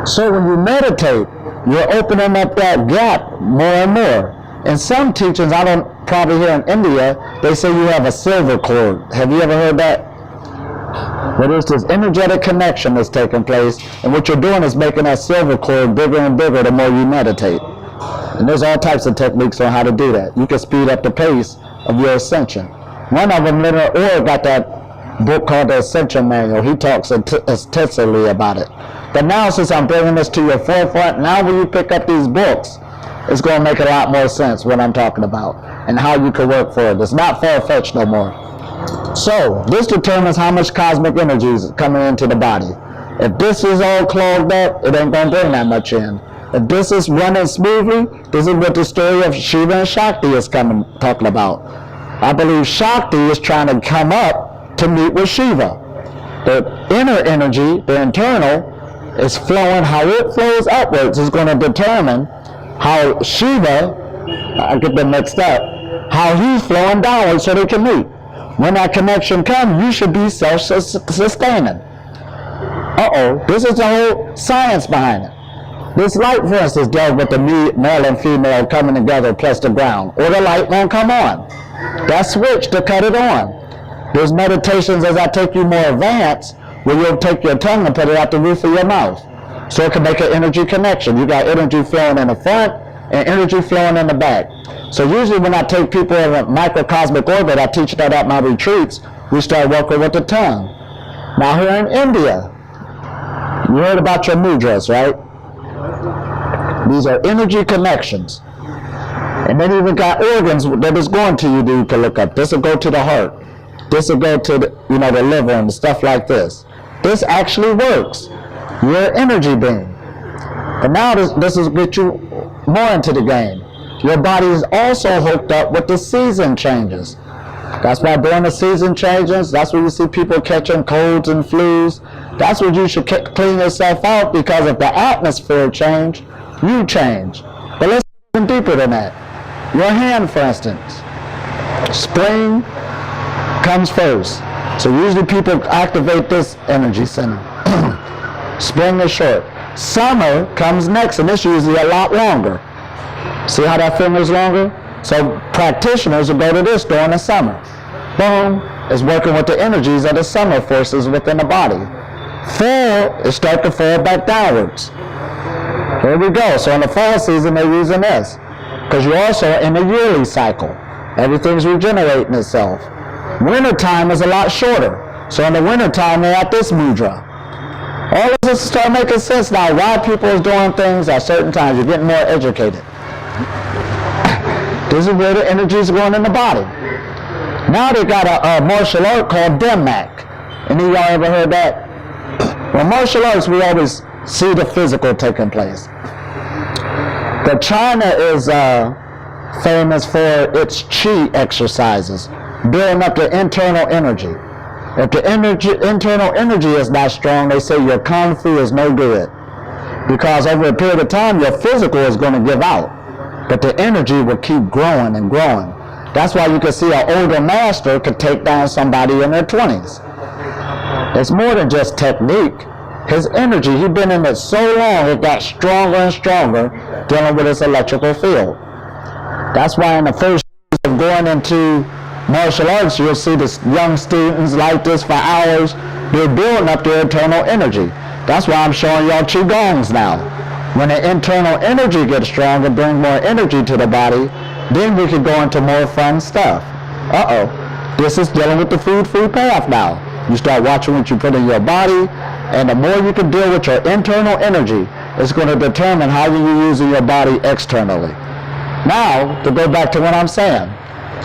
So when you meditate, you're opening up that gap more and more. In some teachings, I don't probably here in India, they say you have a silver cord. Have you ever heard that? Where there's this energetic connection that's taking place, and what you're doing is making that silver cord bigger and bigger the more you meditate. And there's all types of techniques on how to do that. You can speed up the pace of your ascension. One of them, Leonard Orr, got that book called The Ascension Manual. He talks extensively about it. But now, since I'm bringing this to your forefront, now when you pick up these books, it's going to make a lot more sense what I'm talking about and how you can work for it. It's not far-fetched no more. So, this determines how much cosmic energy is coming into the body. If this is all clogged up, it ain't going to bring that much in. If this is running smoothly, this is what the story of Shiva and Shakti is talking about. I believe Shakti is trying to come up to meet with Shiva. The inner energy, the internal, is flowing. How it flows upwards is going to determine how Shiva, I get them mixed up, how he's flowing downwards so they can meet. When that connection comes, you should be self-sustaining. This is the whole science behind it. This light, for instance, dealt with the male and female coming together plus the ground, or the light won't come on. That switch to cut it on. There's meditations as I take you more advanced, where you'll take your tongue and put it out the roof of your mouth. So it can make an energy connection. You got energy flowing in the front and energy flowing in the back. So usually when I take people in a microcosmic orbit, I teach that at my retreats, we start working with the tongue. Now here in India, you heard about your mudras, right? These are energy connections. And then even got organs that is going to you that you can look up. This will go to the heart. This will go to the, the liver and stuff like this. This actually works. You're an energy being. But now this will get you more into the game. Your body is also hooked up with the season changes. That's why during the season changes, that's when you see people catching colds and flus. That's when you should clean yourself out, because if the atmosphere change, you change. But let's go even deeper than that. Your hand, for instance. Spring comes first. So usually people activate this energy center. Spring is short. Summer comes next, and it's usually a lot longer. See how that finger is longer? So practitioners will go to this during the summer. Boom, is working with the energies of the summer forces within the body. Fall, it starts to fall back downwards. Here we go. So in the fall season, they're using this. Because you're also in a yearly cycle. Everything's regenerating itself. Winter time is a lot shorter. So in the winter time, they're at this mudra. All of this start making sense now. Why people is doing things at certain times. You're getting more educated. This is where the energy is going in the body. Now they got a martial art called Denmark. Any of y'all ever heard that? Well, martial arts, we always see the physical taking place. But China is famous for its chi exercises, building up the internal energy. If the internal energy is not strong, they say your kung fu is no good. Because over a period of time, your physical is going to give out. But the energy will keep growing and growing. That's why you can see an older master could take down somebody in their 20s. It's more than just technique. His energy, he'd been in it so long, it got stronger and stronger dealing with his electrical field. That's why in the first years of going into martial arts, you'll see the young students like this for hours. They're building up their internal energy. That's why I'm showing y'all Qigongs now. When the internal energy gets stronger, bring more energy to the body, then we can go into more fun stuff. This is dealing with the food path now. You start watching what you put in your body, and the more you can deal with your internal energy, it's going to determine how you're using your body externally. Now, to go back to what I'm saying,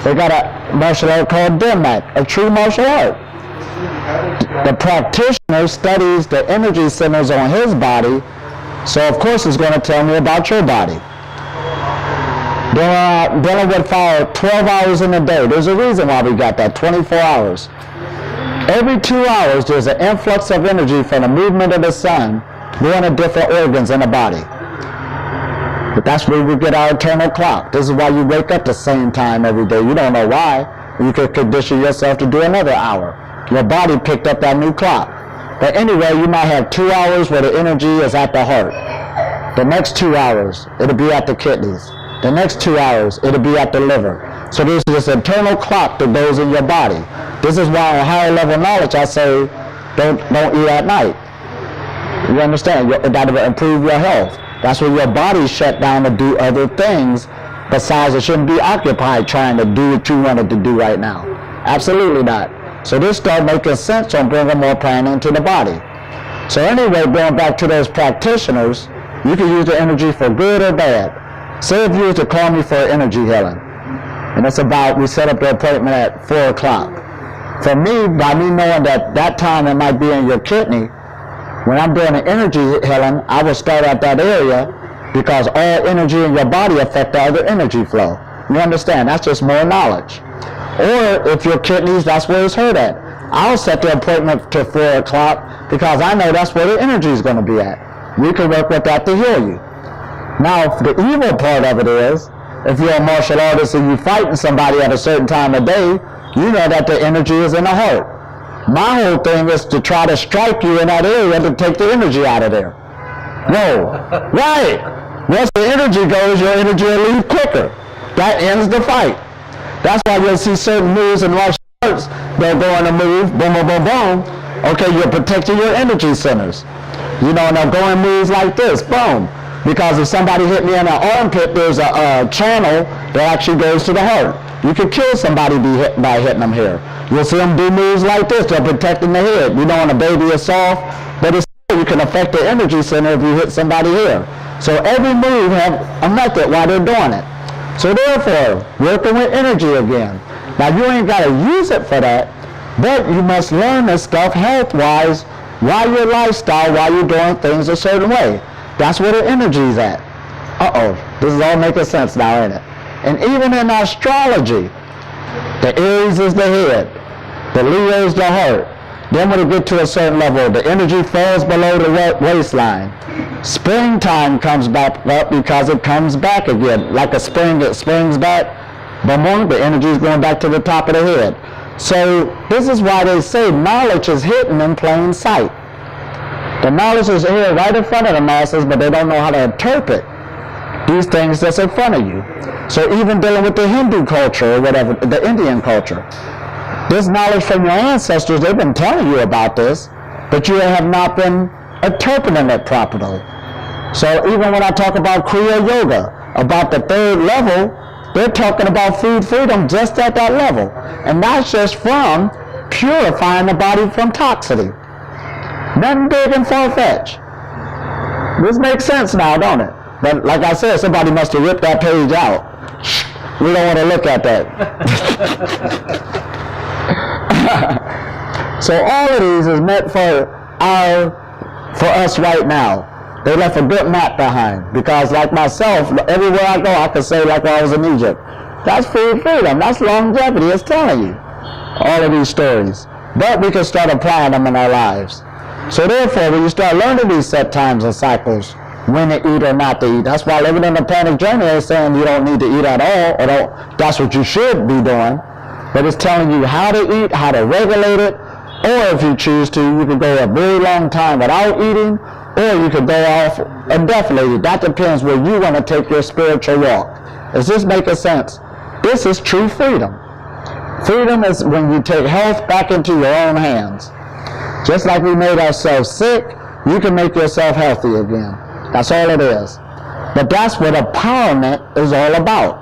they got a martial art called Denmark, a true martial art. The practitioner studies the energy centers on his body, so of course it's going to tell me about your body. Dealing with fire 12 hours in a day. There's a reason why we got that, 24 hours. Every 2 hours, there's an influx of energy from the movement of the sun going to different organs in the body. But that's where we get our eternal clock. This is why you wake up the same time every day. You don't know why. You could condition yourself to do another hour. Your body picked up that new clock. But anyway, you might have 2 hours where the energy is at the heart. The next 2 hours, it'll be at the kidneys. The next 2 hours, it'll be at the liver. So there's this internal clock that goes in your body. This is why on higher level knowledge I say, don't eat at night. You understand? That'll improve your health. That's when your body's shut down to do other things besides it shouldn't be occupied trying to do what you wanted to do right now. Absolutely not. So this started making sense on bringing more prana into the body. So anyway, going back to those practitioners, you can use the energy for good or bad. Say if you were to call me for energy healing, and it's about, we set up the appointment at 4 o'clock. For me, by me knowing that time it might be in your kidney, when I'm doing an energy healing, I will start at that area because all energy in your body affects the other energy flow. You understand? That's just more knowledge. Or if your kidneys, that's where it's hurt at. I'll set the appointment to 4 o'clock because I know that's where the energy is going to be at. We can work with that to heal you. Now, the evil part of it is, if you're a martial artist and you're fighting somebody at a certain time of day, you know that the energy is in the heart. My whole thing is to try to strike you in that area to take the energy out of there. No. Right. Once the energy goes, your energy will leave quicker. That ends the fight. That's why you'll see certain moves in martial arts. They'll go in a move, boom, boom, boom, boom. Okay, you're protecting your energy centers. You know, and they'll go in moves like this, boom. Because if somebody hit me in the armpit, there's a channel that actually goes to the heart. You can kill somebody by hitting them here. You'll see them do moves like this. They're protecting the head. You know, when a baby is soft, but it's still, you can affect the energy center if you hit somebody here. So every move has a method while they're doing it. So therefore, working with energy again. Now you ain't got to use it for that, but you must learn this stuff health-wise while your lifestyle, while you're doing things a certain way. That's where the energy's at. Uh-oh, this is all making sense now, ain't it? And even in astrology, the Aries is the head, the Leo is the heart. Then when it gets to a certain level, the energy falls below the waistline. Springtime comes back up because it comes back again. Like a spring that springs back, boom, boom, the energy is going back to the top of the head. So this is why they say knowledge is hidden in plain sight. The knowledge is here right in front of the masses, but they don't know how to interpret these things that's in front of you. So even dealing with the Hindu culture or whatever, the Indian culture, this knowledge from your ancestors, they've been telling you about this, but you have not been interpreting it properly. So even when I talk about Kriya Yoga, about the 3rd level, they're talking about food freedom just at that level. And that's just from purifying the body from toxicity. Nothing big and far-fetched. This makes sense now, don't it? But like I said, somebody must have ripped that page out. We don't want to look at that. So all of these is meant for us right now. They left a good map behind. Because like myself, everywhere I go, I can say like when I was in Egypt, that's food freedom, that's longevity, it's telling you. All of these stories. But we can start applying them in our lives. So therefore, when you start learning these set times and cycles, when to eat or not to eat, that's why living in the pranic journey is saying you don't need to eat at all, or that's what you should be doing. But it's telling you how to eat, how to regulate it, or if you choose to, you can go a very long time without eating, or you could go off indefinitely. That depends where you want to take your spiritual walk. Is this making sense? This is true freedom. Freedom is when you take health back into your own hands. Just like we made ourselves sick, you can make yourself healthy again. That's all it is. But that's what empowerment is all about.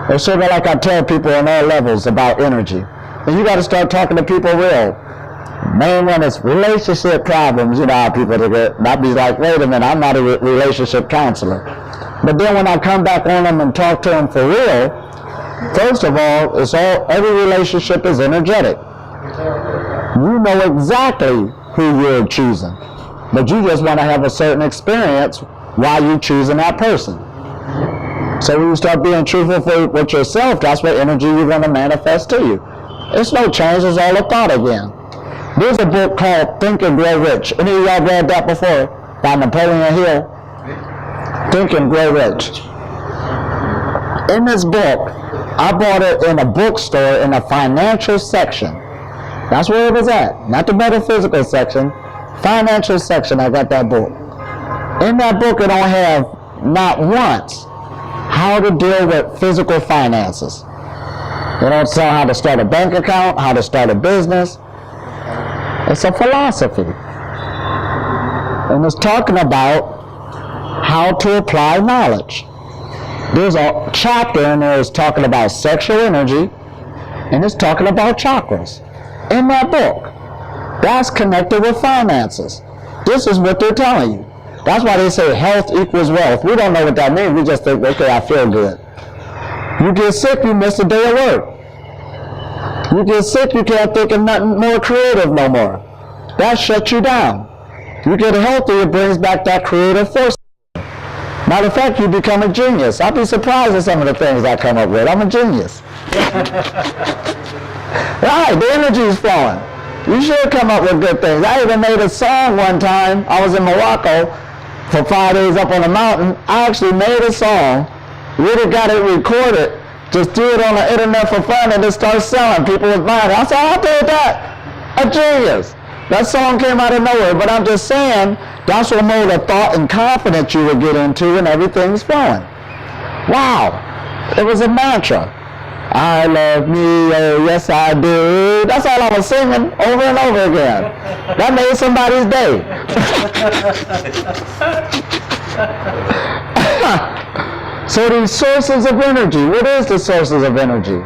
It's sort of like I tell people on all levels about energy. And you got to start talking to people real. Main one is relationship problems. You know how people get, I'd be like, wait a minute, I'm not a relationship counselor. But then when I come back on them and talk to them for real, first of all, every relationship is energetic. You know exactly who you're choosing, but you just want to have a certain experience while you're choosing that person. So when you start being truthful with yourself, that's what energy you're going to manifest to you. It's no change, it's all a thought again. There's a book called Think and Grow Rich. Any of y'all read that before? By Napoleon Hill? Think and Grow Rich. In this book, I bought it in a bookstore in the financial section. That's where it was at. Not the metaphysical section. Financial section, I got that book. In that book, it don't have not once how to deal with physical finances. They don't tell how to start a bank account, how to start a business. It's a philosophy. And it's talking about how to apply knowledge. There's a chapter in there that's talking about sexual energy, and it's talking about chakras. In that book, that's connected with finances. This is what they're telling you. That's why they say health equals wealth. We don't know what that means. We just think, okay, I feel good. You get sick, you miss a day of work. You get sick, you can't think of nothing more creative no more. That shuts you down. You get healthy, it brings back that creative force. Matter of fact, you become a genius. I'd be surprised at some of the things I come up with. I'm a genius. Right, the energy's flowing. You should come up with good things. I even made a song one time. I was in Morocco for 5 days up on the mountain. I actually made a song, really got it recorded, just do it on the internet for fun and just start selling. People was buying it. I said, I did that. A genius. That song came out of nowhere, but I'm just saying, that's what mode of thought and confidence you would get into and everything's flowing. Wow. It was a mantra. I love me, oh yes I do. That's all I was singing over and over again. That made somebody's day. So these sources of energy, what is the sources of energy?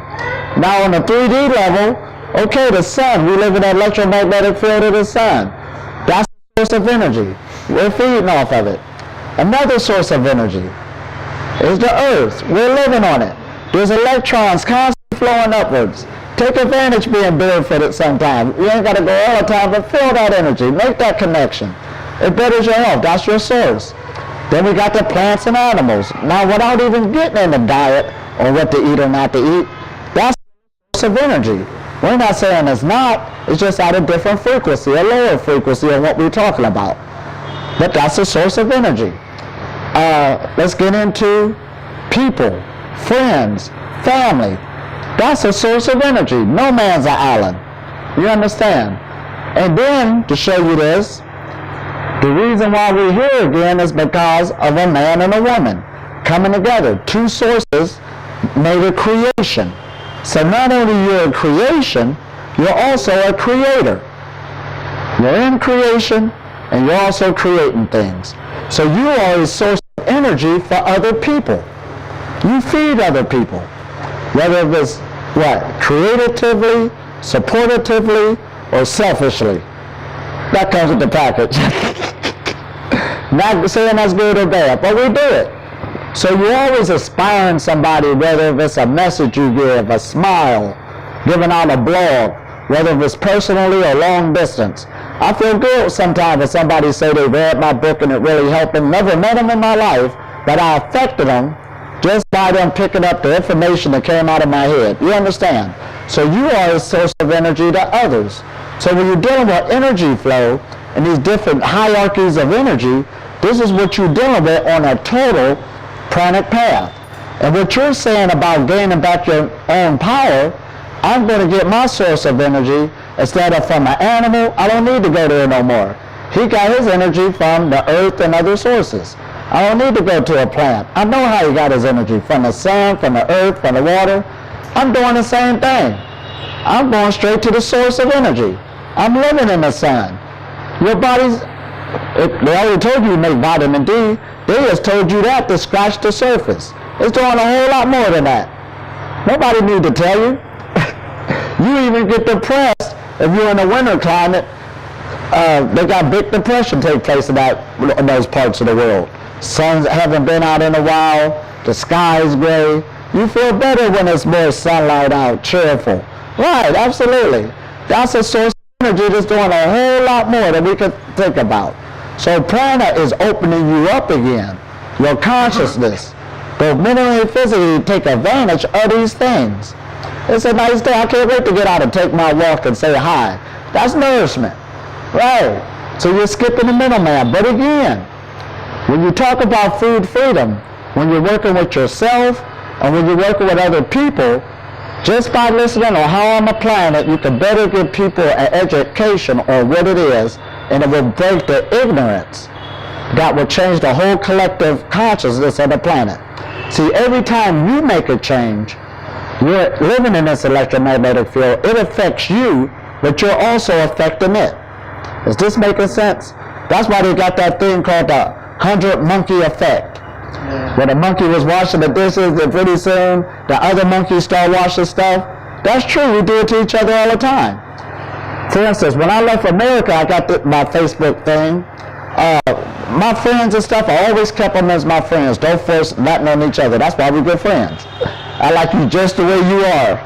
Now on the 3D level, okay, the sun, we live in the electromagnetic field of the sun. That's the source of energy. We're feeding off of it. Another source of energy is the earth. We're living on it. There's electrons constantly flowing upwards. Take advantage being barefooted sometimes. You ain't got to go all the time, but feel that energy. Make that connection. It betters your health. That's your source. Then we got the plants and animals. Now, without even getting in the diet or what to eat or not to eat, that's the source of energy. We're not saying it's not. It's just at a different frequency, a lower frequency of what we're talking about. But that's the source of energy. Let's get into people. Friends, family, that's a source of energy. No man's an island. You understand? And then, to show you this, the reason why we're here again is because of a man and a woman coming together. Two sources made a creation. So not only you're a creation, you're also a creator. You're in creation, and you're also creating things. So you are a source of energy for other people. You feed other people, whether it's what? Creatively, supportively, or selfishly. That comes with the package. Not saying that's good or bad, but we do it. So you're always aspiring somebody, whether it's a message you give, a smile, giving out a blog, whether it's personally or long distance. I feel good sometimes when somebody say they read my book and it really helped them. Never met them in my life, but I affected them just by them picking up the information that came out of my head. You understand? So you are a source of energy to others. So when you're dealing with energy flow and these different hierarchies of energy, this is what you're dealing with on a total pranic path. And what you're saying about gaining back your own power, I'm going to get my source of energy instead of from an animal. I don't need to go there no more. He got his energy from the earth and other sources. I don't need to go to a plant. I know how he got his energy, from the sun, from the earth, from the water. I'm doing the same thing. I'm going straight to the source of energy. I'm living in the sun. Your body's, they already told you to make vitamin D. They just told you that to scratch the surface. It's doing a whole lot more than that. Nobody need to tell you. You even get depressed if you're in a winter climate. They got big depression take place in those parts of the world. Suns haven't been out in a while. The sky is gray. You feel better when there's more sunlight out, cheerful. Right, absolutely. That's a source of energy that's doing a whole lot more than we could think about. So prana is opening you up again, your consciousness. both mentally and physically, take advantage of these things. It's a nice day. I can't wait to get out and take my walk and say hi. That's nourishment. Right. So you're skipping the middleman. But again, when you talk about food freedom, when you're working with yourself and when you're working with other people, just by listening on how I'm applying it, you can better give people an education on what it is, and it will break the ignorance that will change the whole collective consciousness of the planet. See, every time you make a change, you're living in this electromagnetic field. It affects you, but you're also affecting it. Is this making sense? That's why they got that thing called the 100 monkey effect. When the monkey was washing the dishes, and pretty soon the other monkeys start washing stuff. That's true. We do it to each other all the time. For instance, when I left America, I got my Facebook thing. My friends and stuff, I always kept them as my friends. Don't force nothing on each other. That's why we're good friends. I like you just the way you are.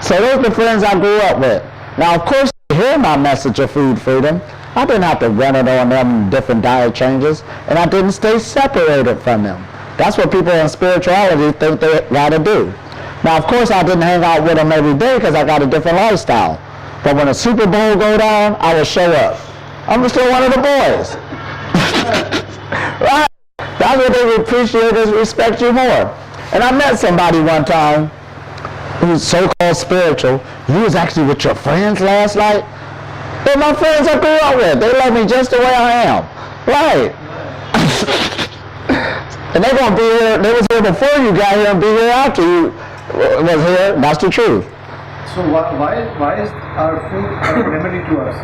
So those are the friends I grew up with. Now, of course, to hear my message of food freedom, I didn't have to run it on them different diet changes, and I didn't stay separated from them. That's what people in spirituality think they gotta do. Now, of course, I didn't hang out with them every day because I got a different lifestyle. But when the Super Bowl go down, I would show up. I'm still one of the boys. Right? That's what they appreciate is respect you more. And I met somebody one time who's so-called spiritual. You was actually with your friends last night? They're my friends I grew up with. They love me just the way I am. Right. And they're going to be here. They was here before you got here and be here after you was here. That's the truth. So why is our food a memory to us?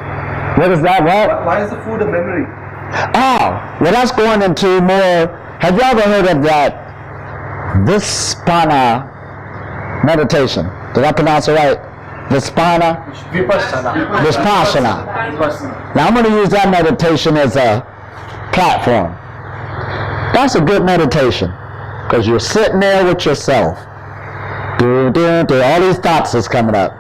What is that? What? Why is the food a memory? Oh, well, that's going into more. Have you ever heard of that Vipassana meditation? Did I pronounce it right? Vipassana? Vipassana. Now I'm going to use that meditation as a platform. That's a good meditation because you're sitting there with yourself. All these thoughts is coming up.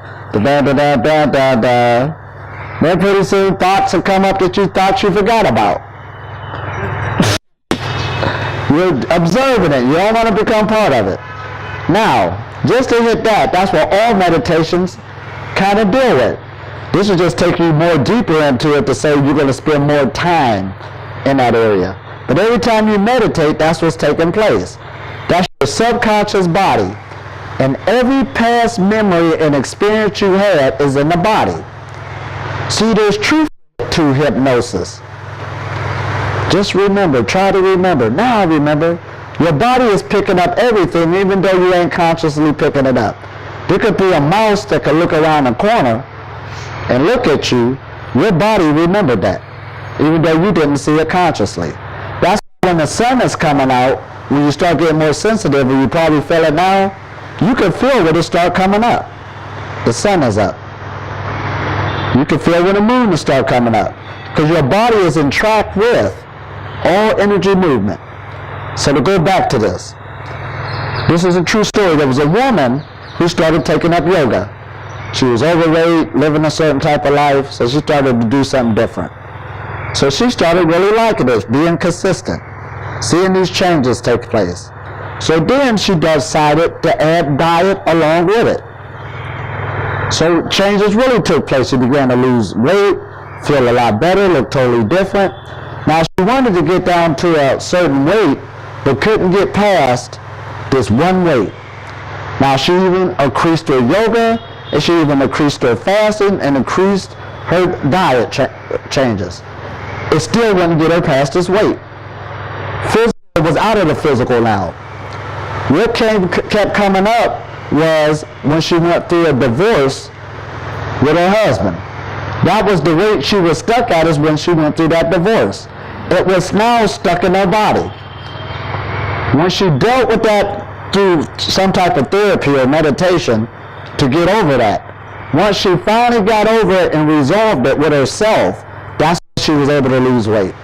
Then pretty soon thoughts will come up that you thought you forgot about. You're observing it. You don't want to become part of it. Now, just to hit that, that's what all meditations kind of deal with. This will just take you more deeper into it to say you're going to spend more time in that area. But every time you meditate, that's what's taking place. That's your subconscious body. And every past memory and experience you had is in the body. See, there's truth to hypnosis. Just remember, try to remember. Now remember, your body is picking up everything even though you ain't consciously picking it up. There could be a mouse that could look around the corner and look at you. Your body remembered that, even though you didn't see it consciously. That's when the sun is coming out, when you start getting more sensitive, and you probably feel it now, you can feel when it start coming up. The sun is up. You can feel when the moon will start coming up, because your body is in track with all energy movement. So to go back to this is a true story. There was a woman who started taking up yoga. She was overweight, living a certain type of life, so she started to do something different. So she started really liking this, being consistent, seeing these changes take place. So then she decided to add diet along with it. So changes really took place. She began to lose weight, feel a lot better, look totally different. Now she wanted to get down to a certain weight, but couldn't get past this one weight. Now she even increased her yoga, and she even increased her fasting, and increased her diet changes. It still wouldn't get her past this weight. Physical was out of the physical now. What kept coming up was when she went through a divorce with her husband. That was the weight she was stuck at, is when she went through that divorce. It was now stuck in her body. When she dealt with that through some type of therapy or meditation to get over that, once she finally got over it and resolved it with herself, that's when she was able to lose weight.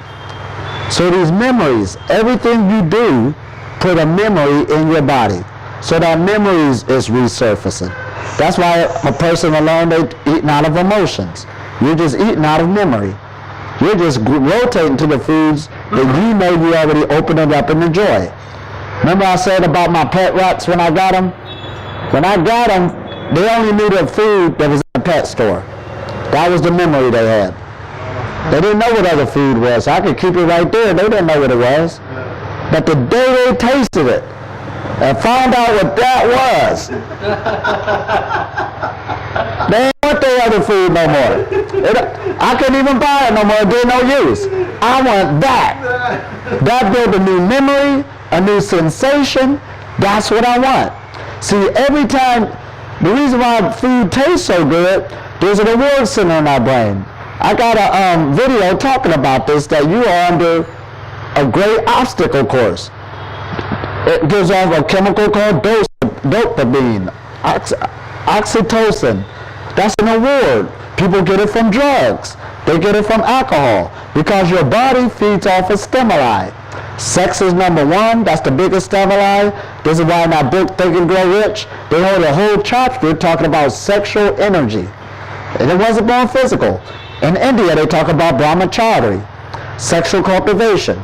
So these memories, everything you do, put a memory in your body. So that memory is resurfacing. That's why a person will learn they're eating out of emotions. You're just eating out of memory. You're just rotating to the foods that you know you already opened it up and enjoy. Remember I said about my pet rats when I got them? When I got them, they only knew the food that was in the pet store. That was the memory they had. They didn't know what other food was. So I could keep it right there. They didn't know what it was. But the day they tasted it and found out what that was, they ain't want their other food no more. I couldn't even buy it no more. It did no use. I want that. That built a new memory, a new sensation. That's what I want. See, every time, the reason why food tastes so good, there's a reward center in our brain. I got a video talking about this, that you are under a great obstacle course. It gives off a chemical called dopamine, oxytocin. That's an award. People get it from drugs. They get it from alcohol because your body feeds off of stimuli. Sex is number one. That's the biggest stimuli. This is why in that book, Think and Grow Rich, they hold a whole chapter talking about sexual energy. And it wasn't born physical. In India, they talk about brahmachari, sexual cultivation.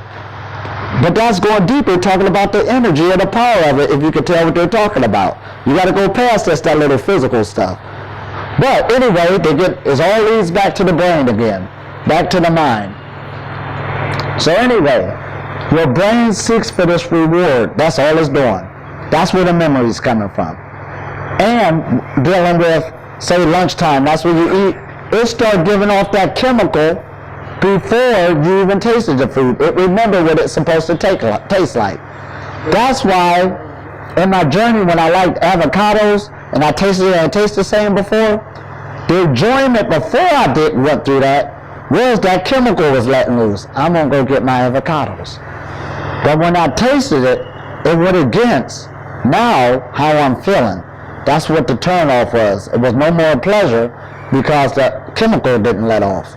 But that's going deeper, talking about the energy and the power of it, if you can tell what they're talking about. You got to go past just that little physical stuff. But anyway, it all leads back to the brain again, back to the mind. So anyway, your brain seeks for this reward. That's all it's doing. That's where the memory's coming from. And dealing with, say, lunchtime, that's when you eat, it starts giving off that chemical before you even tasted the food. It remembers what it's supposed to taste like. That's why in my journey when I liked avocados and I tasted it and it tasted the same before, the enjoyment before I went through that was that chemical was letting loose. I'm going to go get my avocados. But when I tasted it, it went against now how I'm feeling. That's what the turn-off was. It was no more pleasure because the chemical didn't let off.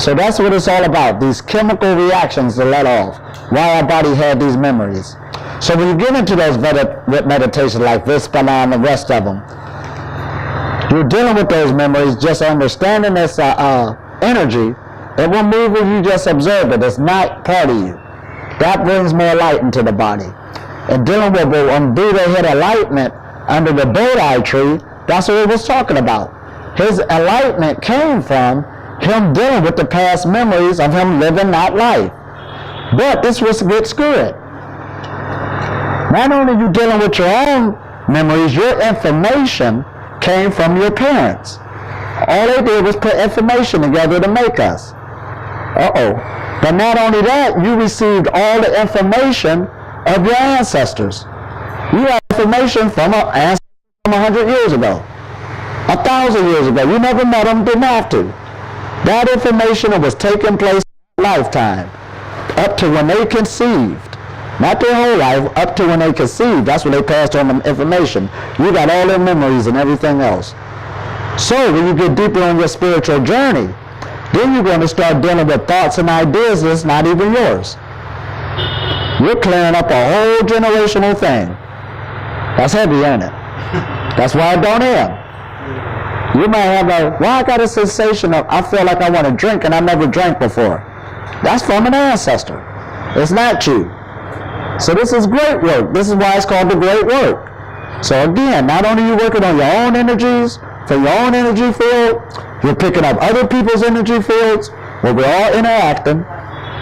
So that's what it's all about, these chemical reactions to let off, why our body had these memories. So when you get into those meditations like Vispana and the rest of them, you're dealing with those memories, just understanding this energy. It will move when you just observe it. It's not part of you. That brings more light into the body. And dealing with when Buddha hit enlightenment under the Bodhi tree, that's what he was talking about. His enlightenment came from him dealing with the past memories of him living that life. But this was what's good. Not only are you dealing with your own memories, your information came from your parents. All they did was put information together to make us. But not only that, you received all the information of your ancestors. You have information from an ancestor from 100 years ago, 1,000 years ago. You never met them, didn't have to. That information was taking place in their lifetime, up to when they conceived. Not their whole life, up to when they conceived. That's when they passed on the information. You got all their memories and everything else. So when you get deeper on your spiritual journey, then you're going to start dealing with thoughts and ideas that's not even yours. You're clearing up a whole generational thing. That's heavy, ain't it? That's why I don't have. You might have I got a sensation of, I feel like I want to drink and I never drank before. That's from an ancestor. It's not you. So this is great work. This is why it's called the great work. So again, not only are you working on your own energies, for your own energy field, you're picking up other people's energy fields, where we're all interacting.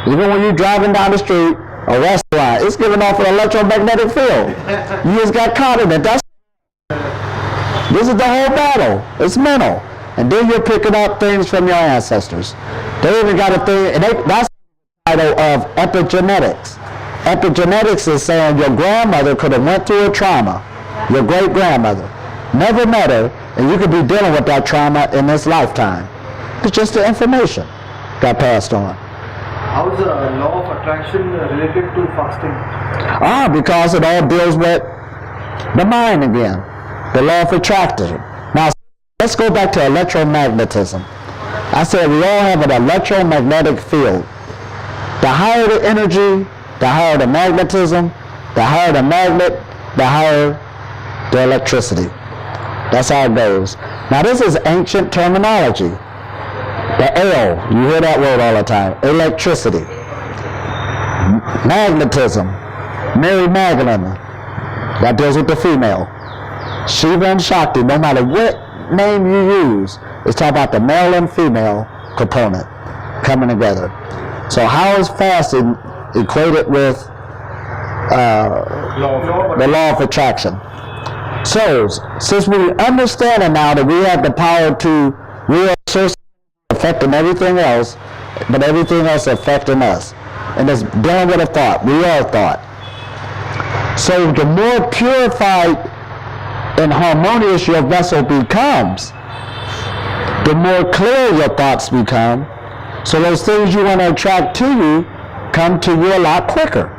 Even when you're driving down the street, a restaurant, it's giving off an electromagnetic field. You just got caught in it. This is the whole battle. It's mental. And then you're picking up things from your ancestors. They even got a thing, and that's the title of epigenetics. Epigenetics is saying your grandmother could have went through a trauma, your great-grandmother. Never met her, and you could be dealing with that trauma in this lifetime. It's just the information got passed on. How is the law of attraction related to fasting? Because it all deals with the mind again. The law of attraction. Now, let's go back to electromagnetism. I said we all have an electromagnetic field. The higher the energy, the higher the magnetism, the higher the magnet, the higher the electricity. That's how it goes. Now, this is ancient terminology. The L, you hear that word all the time, electricity. Magnetism. Mary Magdalene. That deals with the female. Shiva and Shakti, no matter what name you use, it's talking about the male and female component coming together. So how is fasting equated with the law of attraction? So, since we understand now that we have the power to, we are source affecting everything else, but everything else affecting us. And it's dealing with a thought. We are a thought. So the more purified and harmonious your vessel becomes, the more clear your thoughts become. So those things you want to attract to you come to you a lot quicker.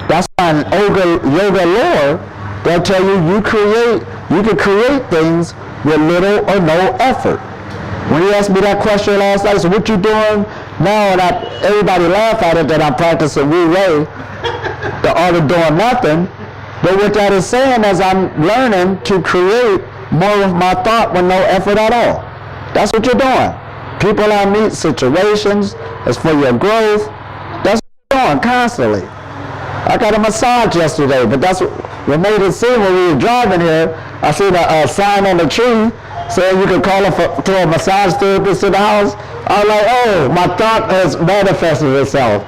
That's why in yoga lore, they'll tell you you can create things with little or no effort. When he asked me that question last night, so what you doing now? And everybody laughed at it that I'm practicing Wu Wei, the art of doing nothing. But what that is saying is I'm learning to create more of my thought with no effort at all. That's what you're doing. People I meet, situations, it's for your growth. That's what you're doing constantly. I got a massage yesterday, but that's what made it seem when we were driving here. I see the sign on the tree saying you can call to a massage therapist in the house. I was like, oh, my thought has manifested itself.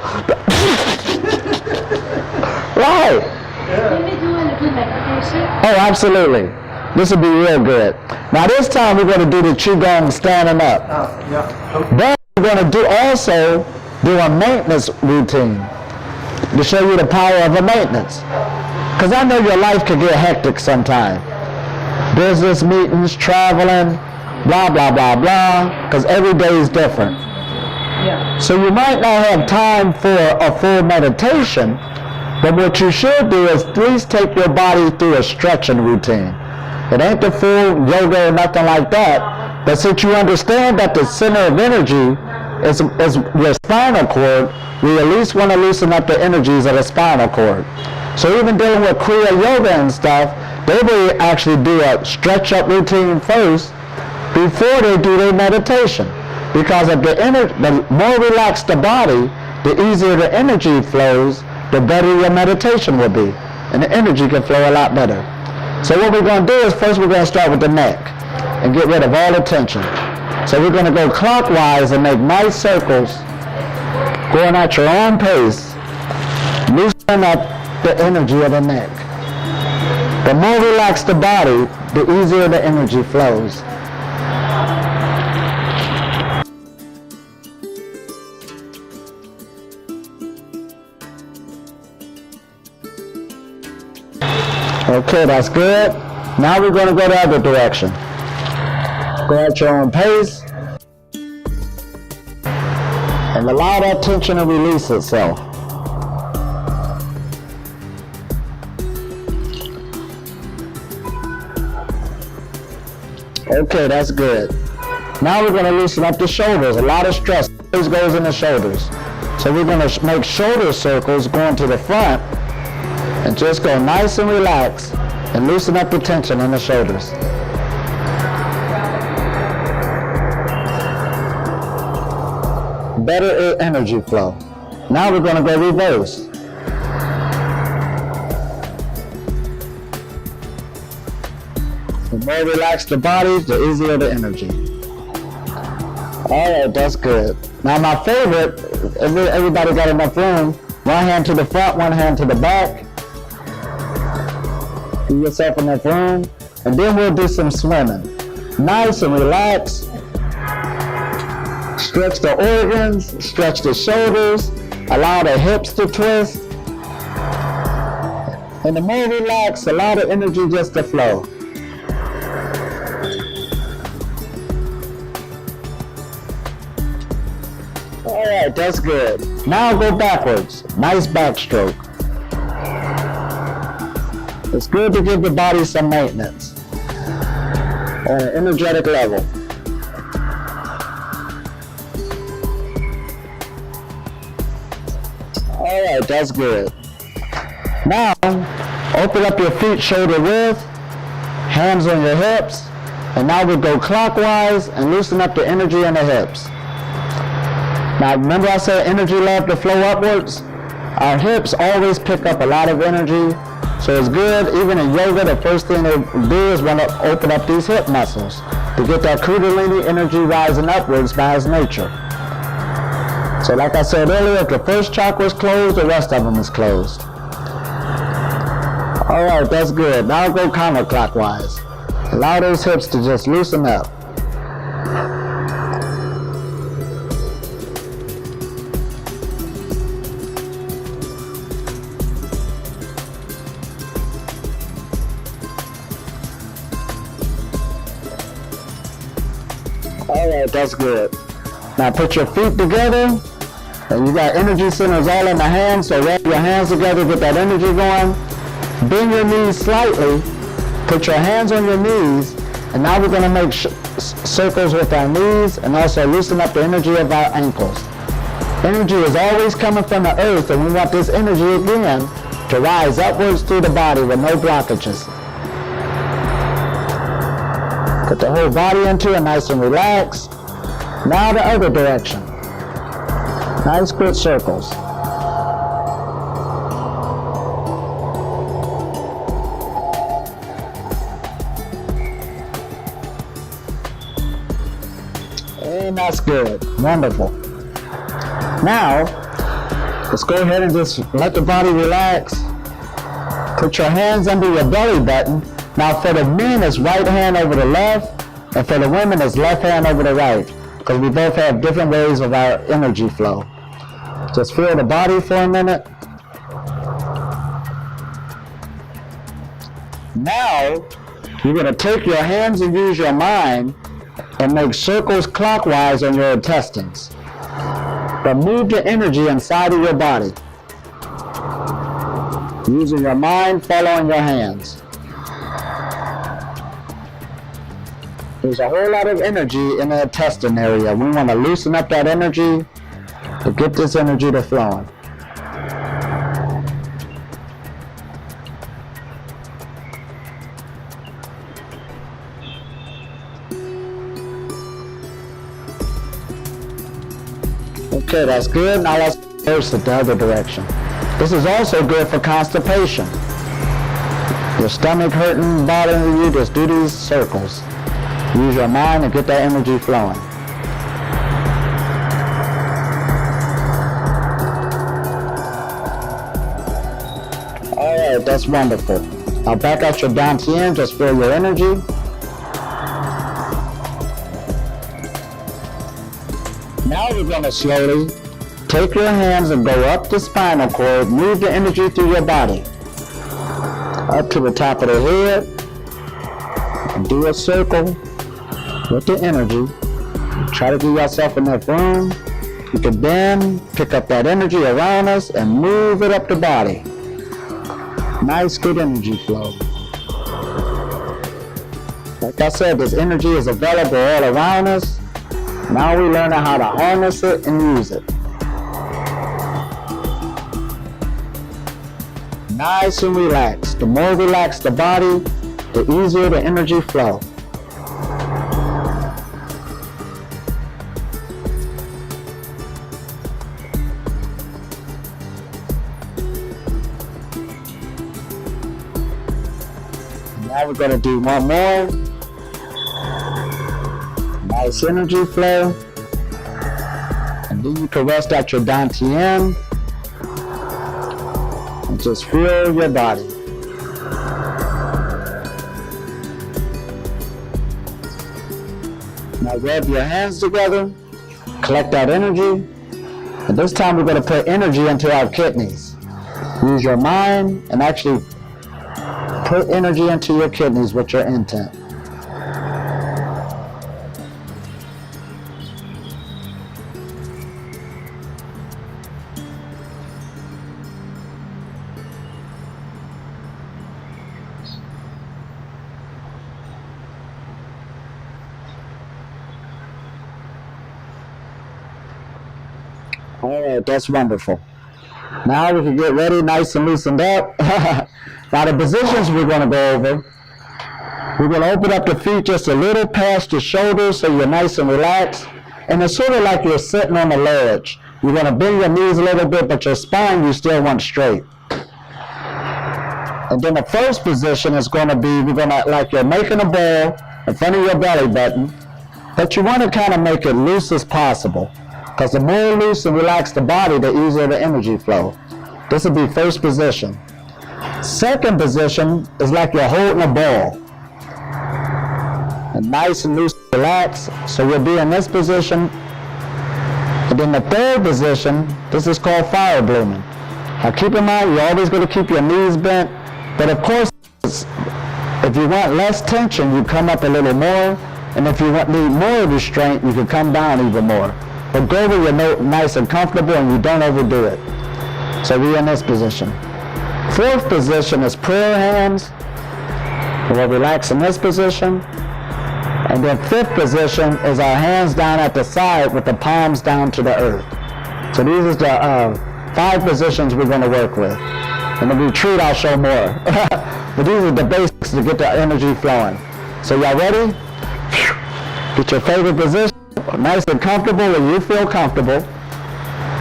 Right. Can we do a little meditation? Oh, absolutely. This will be real good. Now this time we're going to do the Qigong standing up. But we're going to also do a maintenance routine to show you the power of a maintenance. Because I know your life can get hectic sometime. Business meetings, traveling, blah, blah, blah, blah, because every day is different. Yeah. So you might not have time for a full meditation, but what you should do is at least take your body through a stretching routine. It ain't the full yoga or nothing like that, but since you understand that the center of energy is your spinal cord, we at least want to loosen up the energies of the spinal cord. So even dealing with Kriya Yoga and stuff, they will actually do a stretch up routine first before they do their meditation. Because if the more relaxed the body, the easier the energy flows, the better your meditation will be. And the energy can flow a lot better. So what we're going to do is first we're going to start with the neck and get rid of all the tension. So we're going to go clockwise and make nice circles, going at your own pace, loosening up the energy of the neck. The more relaxed the body, the easier the energy flows. Okay, that's good. Now we're going to go the other direction. Go at your own pace. And allow that tension to release itself. Okay, that's good. Now we're going to loosen up the shoulders. A lot of stress always goes in the shoulders. So we're going to make shoulder circles going to the front and just go nice and relaxed and loosen up the tension in the shoulders. Better energy flow. Now we're going to go reverse. The more relaxed the body, the easier the energy. Alright, that's good. Now my favorite, everybody got enough room, one hand to the front, one hand to the back. Give yourself enough room, and then we'll do some swimming. Nice and relaxed. Stretch the organs, stretch the shoulders, allow the hips to twist. And the more relaxed, allow the energy just to flow. Alright, that's good. Now go backwards. Nice backstroke. It's good to give the body some maintenance on an energetic level. Alright, that's good. Now, open up your feet shoulder width, hands on your hips, and now we go clockwise and loosen up the energy in the hips. Now remember I said energy love to flow upwards? Our hips always pick up a lot of energy, so it's good. Even in yoga, the first thing they do is want to open up these hip muscles to get that kundalini energy rising upwards by its nature. So like I said earlier, if the first chakra is closed, the rest of them is closed. All right, that's good. Now go counterclockwise. Allow those hips to just loosen up. All right, that's good. Now put your feet together, and you got energy centers all in the hands, so rub your hands together, get that energy going. Bend your knees slightly, put your hands on your knees, and now we're going to make circles with our knees and also loosen up the energy of our ankles. Energy is always coming from the earth, and we want this energy again to rise upwards through the body with no blockages. Put the whole body into it, nice and relaxed. Now the other direction. Nice good circles. And that's good. Wonderful. Now, let's go ahead and just let the body relax. Put your hands under your belly button. Now for the men, it's right hand over the left, and for the women, it's left hand over the right, because we both have different ways of our energy flow. Just feel the body for a minute. Now, you're going to take your hands and use your mind and make circles clockwise on your intestines. But move the energy inside of your body. Using your mind, following your hands. There's a whole lot of energy in the intestine area. We want to loosen up that energy to get this energy to flowing. Okay, that's good. Now let's reverse it the other direction. This is also good for constipation. Your stomach hurting, bothering you, just do these circles. Use your mind and get that energy flowing. All right, that's wonderful. Now back out your dantian, just feel your energy. Now you're going to slowly take your hands and go up the spinal cord, move the energy through your body. Up to the top of the head, and do a circle with the energy. Try to give yourself enough room. You can then pick up that energy around us and move it up the body. Nice, good energy flow. Like I said, this energy is available all around us. Now we're learning how to harness it and use it. Nice and relaxed. The more relaxed the body, the easier the energy flow. Now we're going to do one more. Nice energy flow. And then you can rest at your dantian and just feel your body. Now rub your hands together, collect that energy, and this time we're going to put energy into our kidneys. Use your mind and actually put energy into your kidneys with your intent. All right, that's wonderful. Now we can get ready, nice and loosened up. Now the positions we're going to go over, we're going to open up the feet just a little past your shoulders so you're nice and relaxed. And it's sort of like you're sitting on a ledge. You're going to bend your knees a little bit, but your spine you still want straight. And then the first position is going to be, we're going to, like you're making a ball in front of your belly button, but you want to kind of make it loose as possible. Because the more loose and relax the body, the easier the energy flow. This will be first position. Second position is like you're holding a ball. And nice and loose, relax. So you'll be in this position. And then the third position, this is called fire blooming. Now keep in mind, you're always going to keep your knees bent. But of course, if you want less tension, you come up a little more. And if you need more restraint, you can come down even more. But go where you're nice and comfortable and you don't overdo it. So we're in this position. Fourth position is prayer hands. We'll relax in this position. And then fifth position is our hands down at the side with the palms down to the earth. So these are the 5 positions we're going to work with. In the retreat, I'll show more. But these are the basics to get the energy flowing. So y'all ready? Get your favorite position, nice and comfortable where you feel comfortable.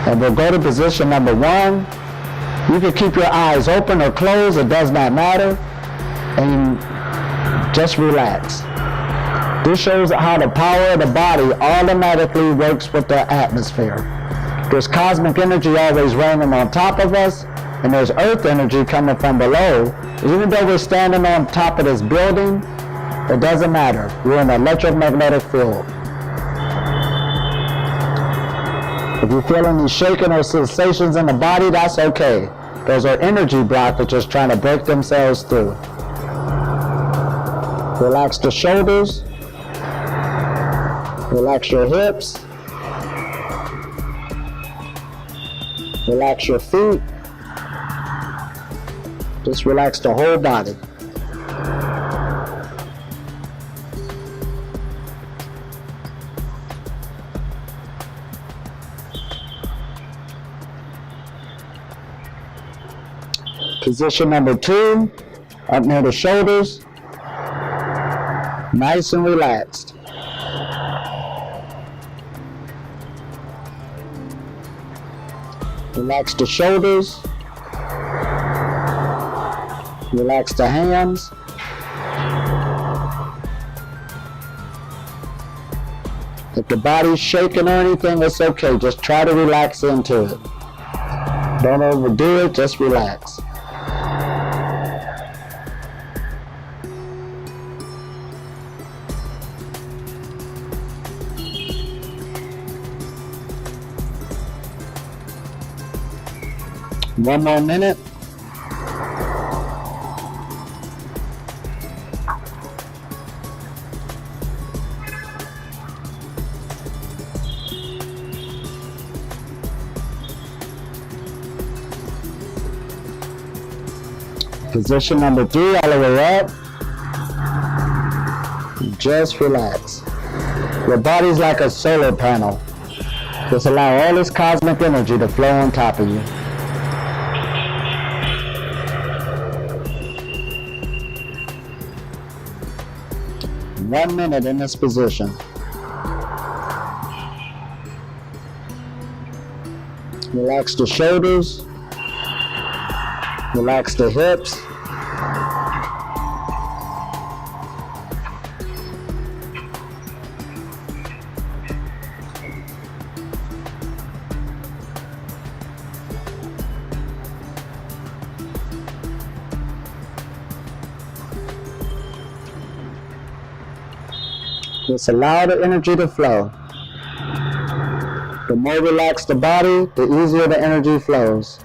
And we'll go to position number 1. You can keep your eyes open or closed, it does not matter. And just relax. This shows how the power of the body automatically works with the atmosphere. There's cosmic energy always raining on top of us, and there's earth energy coming from below. Even though we're standing on top of this building, it doesn't matter. We're in an electromagnetic field. If you feel any shaking or sensations in the body, that's okay. Those are energy blockages trying to break themselves through. Relax the shoulders. Relax your hips. Relax your feet. Just relax the whole body. Position number 2, up near the shoulders, nice and relaxed. Relax the shoulders, relax the hands. If the body's shaking or anything, it's okay. Just try to relax into it. Don't overdo it, just relax. One more minute. Position number 3, all the way up. Just relax. Your body's like a solar panel. Just allow all this cosmic energy to flow on top of you. One minute in this position. Relax the shoulders. Relax the hips. Just allow the energy to flow. The more relaxed the body, the easier the energy flows.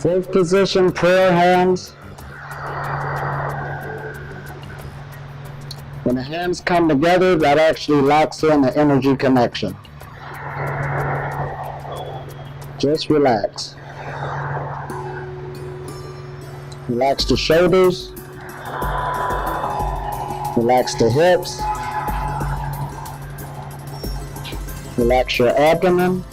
Fourth position, prayer hands. When the hands come together, that actually locks in the energy connection. Just relax. Relax the shoulders. Relax the hips. Relax your abdomen.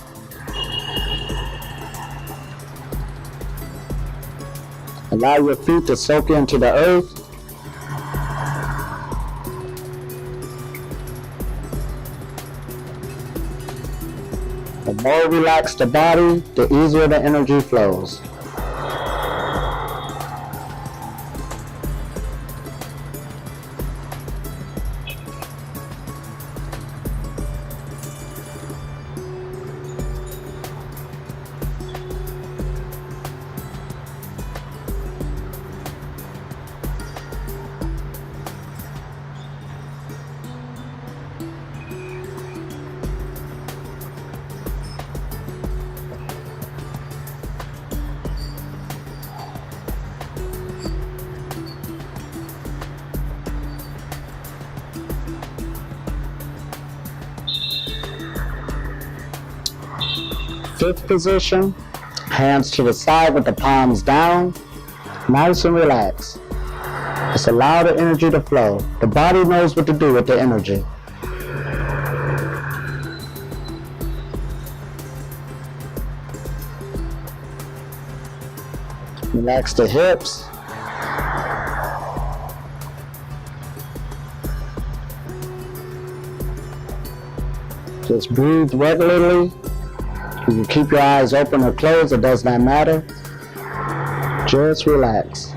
Allow your feet to soak into the earth. The more relaxed the body, the easier the energy flows. Fifth position, hands to the side with the palms down, nice and relaxed. Just allow the energy to flow. The body knows what to do with the energy. Relax the hips. Just breathe regularly. You can keep your eyes open or closed, it does not matter. Just relax.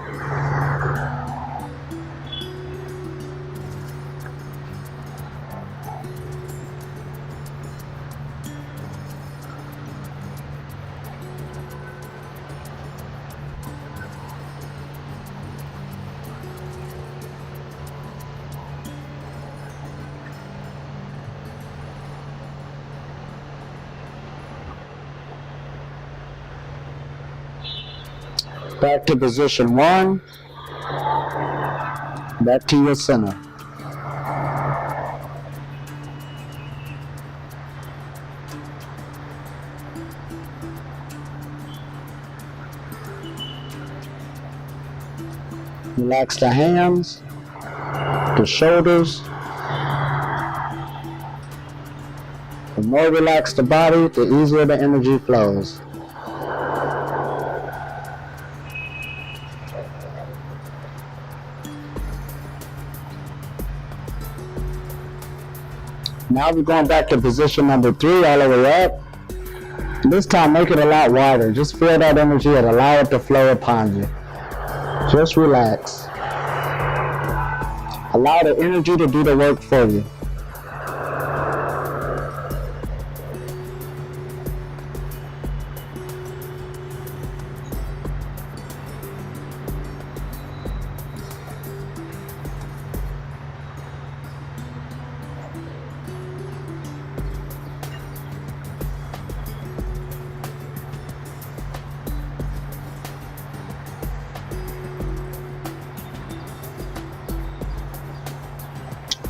Back to position 1. Back to your center. Relax the hands, the shoulders. The more relaxed the body, the easier the energy flows. Now we're going back to position number 3, all the way up. This time make it a lot wider. Just feel that energy and allow it to flow upon you. Just relax. Allow the energy to do the work for you.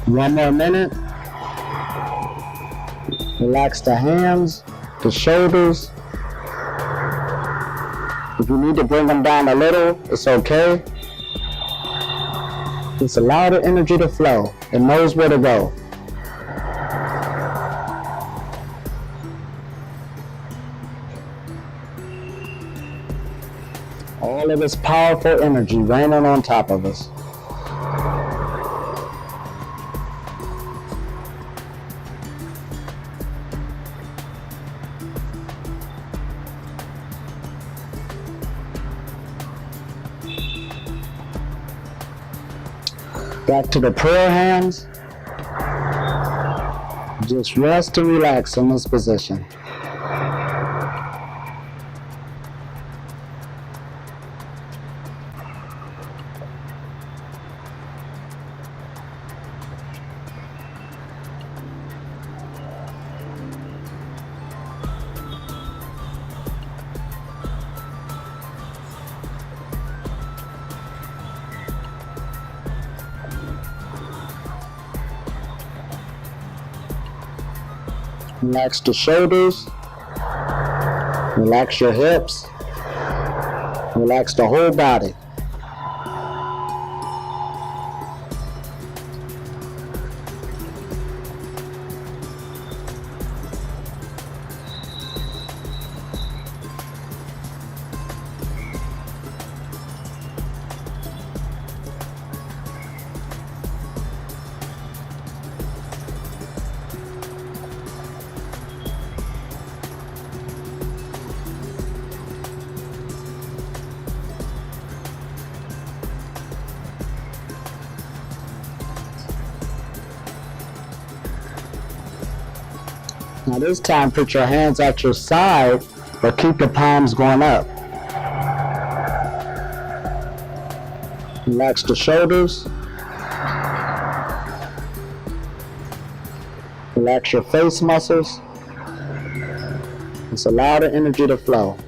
One more minute. Relax the hands, the shoulders. If you need to bring them down a little, it's okay. Just allow the energy to flow. It knows where to go. All of this powerful energy raining on top of us. Back to the prayer hands. Just rest and relax in this position. Relax the shoulders, relax your hips, relax the whole body. Now this time, put your hands at your side, but keep the palms going up. Relax the shoulders. Relax your face muscles. Just allow the energy to flow.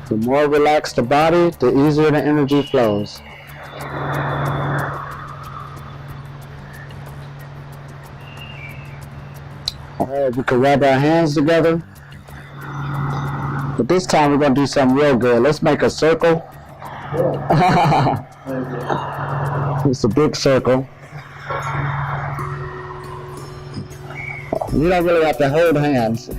The more relaxed the body, the easier the energy flows. Alright, we can rub our hands together. But this time we're going to do something real good. Let's make a circle. It's a big circle. You don't really have to hold hands.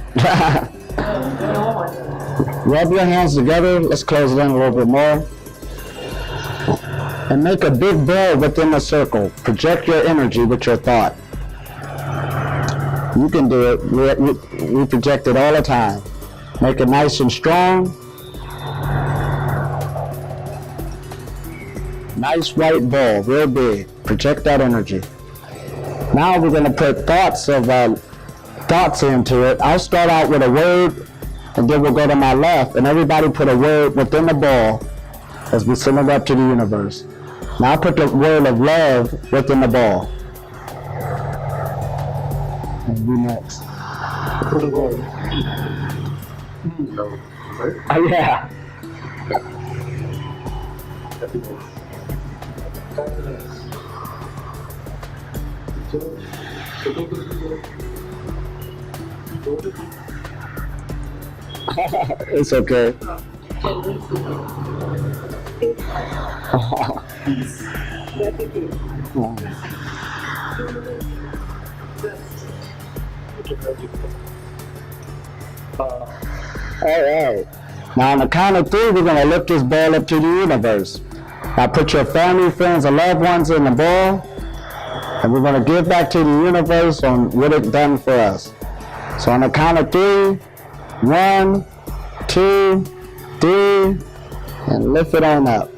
Rub your hands together. Let's close it in a little bit more. And make a big ball within the circle. Project your energy with your thought. You can do it. We project it all the time. Make it nice and strong. Nice white ball, real big. Project that energy. Now we're going to put thoughts into it. I'll start out with a word, and then we'll go to my left, and everybody put a word within the ball as we send it up to the universe. Now I'll put the word of love within the ball. And you next. Oh yeah. It's okay. All right. Now on the count of 3, we're going to lift this ball up to the universe. Now put your family, friends, and loved ones in the ball, and we're going to give back to the universe on what it's done for us. So on the count of 3, 1, 2, 3, and lift it on up.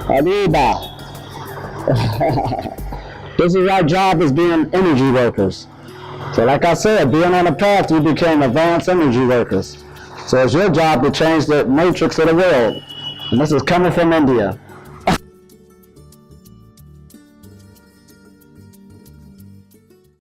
Arriba. This is our job as being energy workers. So like I said, being on the path, you became advanced energy workers. So it's your job to change the matrix of the world. And this is coming from India.